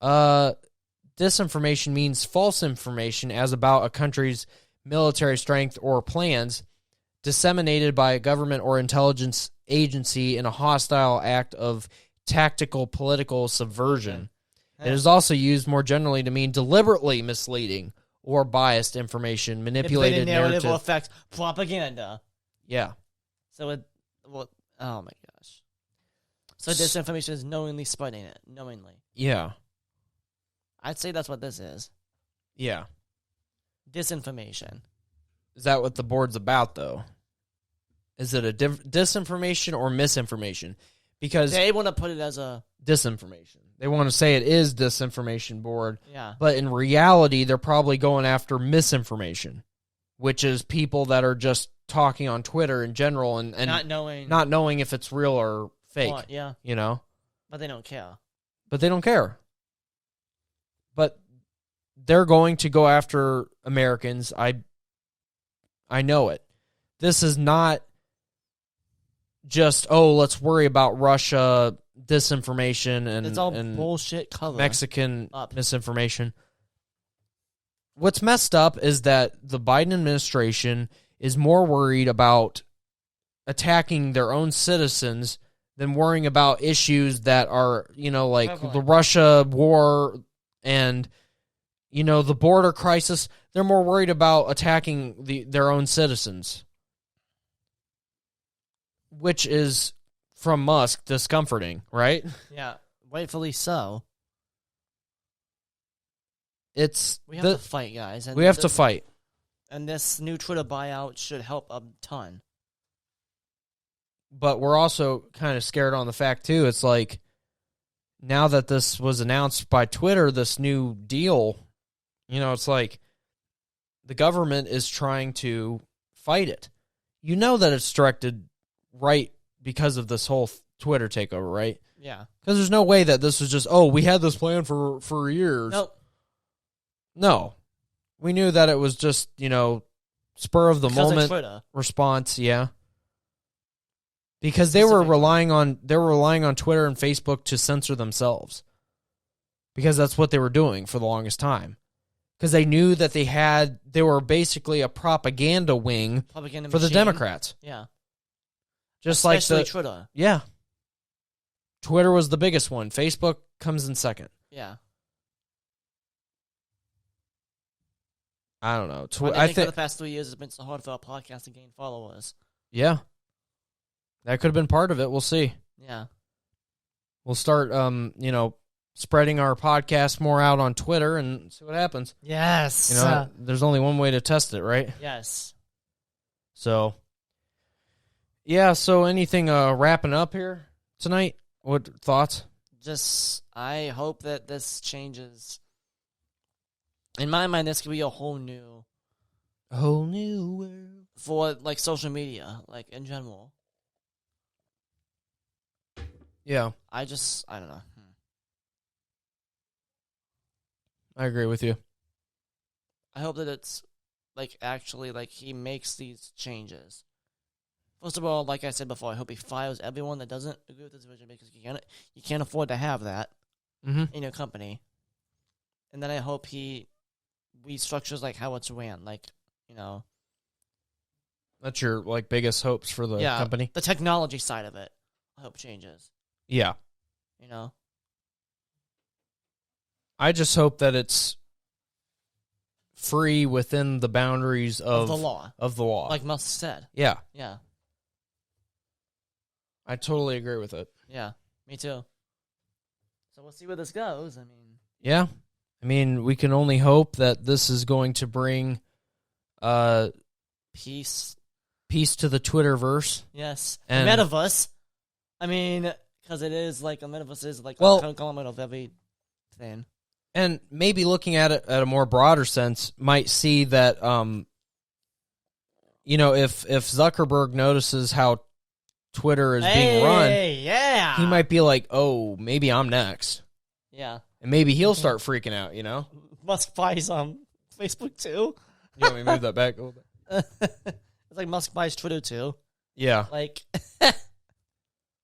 Disinformation means false information as about a country's military strength or plans disseminated by a government or intelligence agency in a hostile act of tactical political subversion. Okay. It is also used more generally to mean deliberately misleading or biased information, manipulated narrative
will affect propaganda.
Yeah.
So oh my gosh. So disinformation is knowingly spreading it, knowingly.
Yeah.
I'd say that's what this is.
Yeah.
Disinformation.
Is that what the board's about, though? Is it a disinformation or misinformation? Because
they want to put it as a...
disinformation. They want to say it is disinformation board.
Yeah.
But in reality, they're probably going after misinformation, which is people that are just talking on Twitter in general and not knowing if it's real or fake.
Well, yeah.
You know?
But they don't care.
But they're going to go after Americans. I know it. This is not just, let's worry about Russia disinformation and
it's all bullshit cover.
Mexican misinformation. What's messed up is that the Biden administration is more worried about attacking their own citizens than worrying about issues that are, like the Russia war and, the border crisis. They're more worried about attacking their own citizens, which is, from Musk, discomforting, right?
Rightfully so.
We
have to fight, guys. And
we have to fight.
And this new Twitter buyout should help a ton.
But we're also kind of scared on the fact, too. It's like, now that this was announced by Twitter, this new deal, it's like the government is trying to fight it. You know that it's directed right because of this whole Twitter takeover, right?
Yeah.
Because there's no way that this was just, we had this plan for years.
Nope.
No. We knew that it was just, spur of the moment
Twitter.
response, yeah. Because they were relying on Twitter and Facebook to censor themselves. Because that's what they were doing for the longest time. Because they knew that they were basically a propaganda wing for the Democrats.
Yeah.
Just
especially
like
Twitter.
Yeah. Twitter was the biggest one. Facebook comes in second.
Yeah.
I don't know.
I think for the past 3 years, it's been so hard for our podcast to gain followers.
Yeah. That could have been part of it. We'll see.
Yeah.
We'll start, spreading our podcast more out on Twitter and see what happens.
Yes.
There's only one way to test it, right?
Yes.
So, yeah, so anything wrapping up here tonight? What thoughts?
I hope that this changes. In my mind, this could be a whole new
world
for social media, in general.
Yeah.
I don't know.
I agree with you.
I hope that it's actually he makes these changes. First of all, like I said before, I hope he fires everyone that doesn't agree with this vision because you can't afford to have that in your company. And then I hope he restructures how it's ran,
That's your biggest hopes for the company?
The technology side of it, I hope changes.
Yeah. I just hope that it's free within the boundaries of
the law.
Of the law.
Like Musk said.
Yeah.
Yeah.
I totally agree with it.
Yeah, me too. So we'll see where this goes.
Yeah. We can only hope that this is going to bring
peace
to the Twitterverse.
Yes.
And
the metaverse. Because it is a metaverse is a conglomerate of everything.
And maybe looking at it at a more broader sense might see that, if Zuckerberg notices how Twitter is being run, he might be like, oh, maybe I'm next.
Yeah.
And maybe he'll start freaking out,
Musk buys Facebook too.
You want me to move that back a little bit?
It's like Musk buys Twitter too.
Yeah.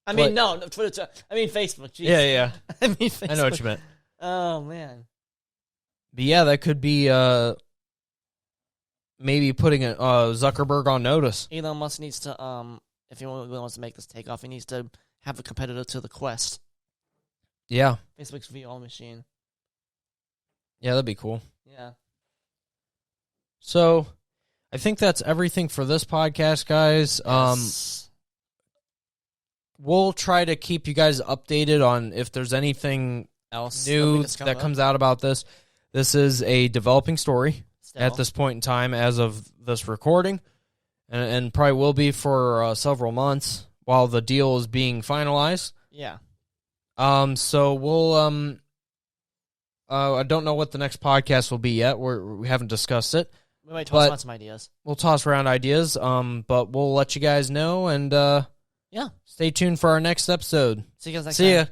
No, Twitter too. Facebook. Jeez.
Yeah.
Facebook.
I know what you meant.
Oh, man.
But yeah, that could be maybe putting Zuckerberg on notice.
Elon Musk needs to, if he really wants to make this take off, he needs to have a competitor to the Quest.
Yeah.
Facebook's VR machine.
Yeah, that'd be cool.
Yeah.
So, I think that's everything for this podcast, guys.
Yes.
We'll try to keep you guys updated on if there's anything
else
new that comes out about this. This is a developing story at this point in time as of this recording, and probably will be for several months while the deal is being finalized.
Yeah.
So we'll I don't know what the next podcast will be yet. We haven't discussed it.
We might toss around some ideas.
We'll toss around ideas. But we'll let you guys know, and
yeah,
stay tuned for our next episode.
See you guys next
time. See ya.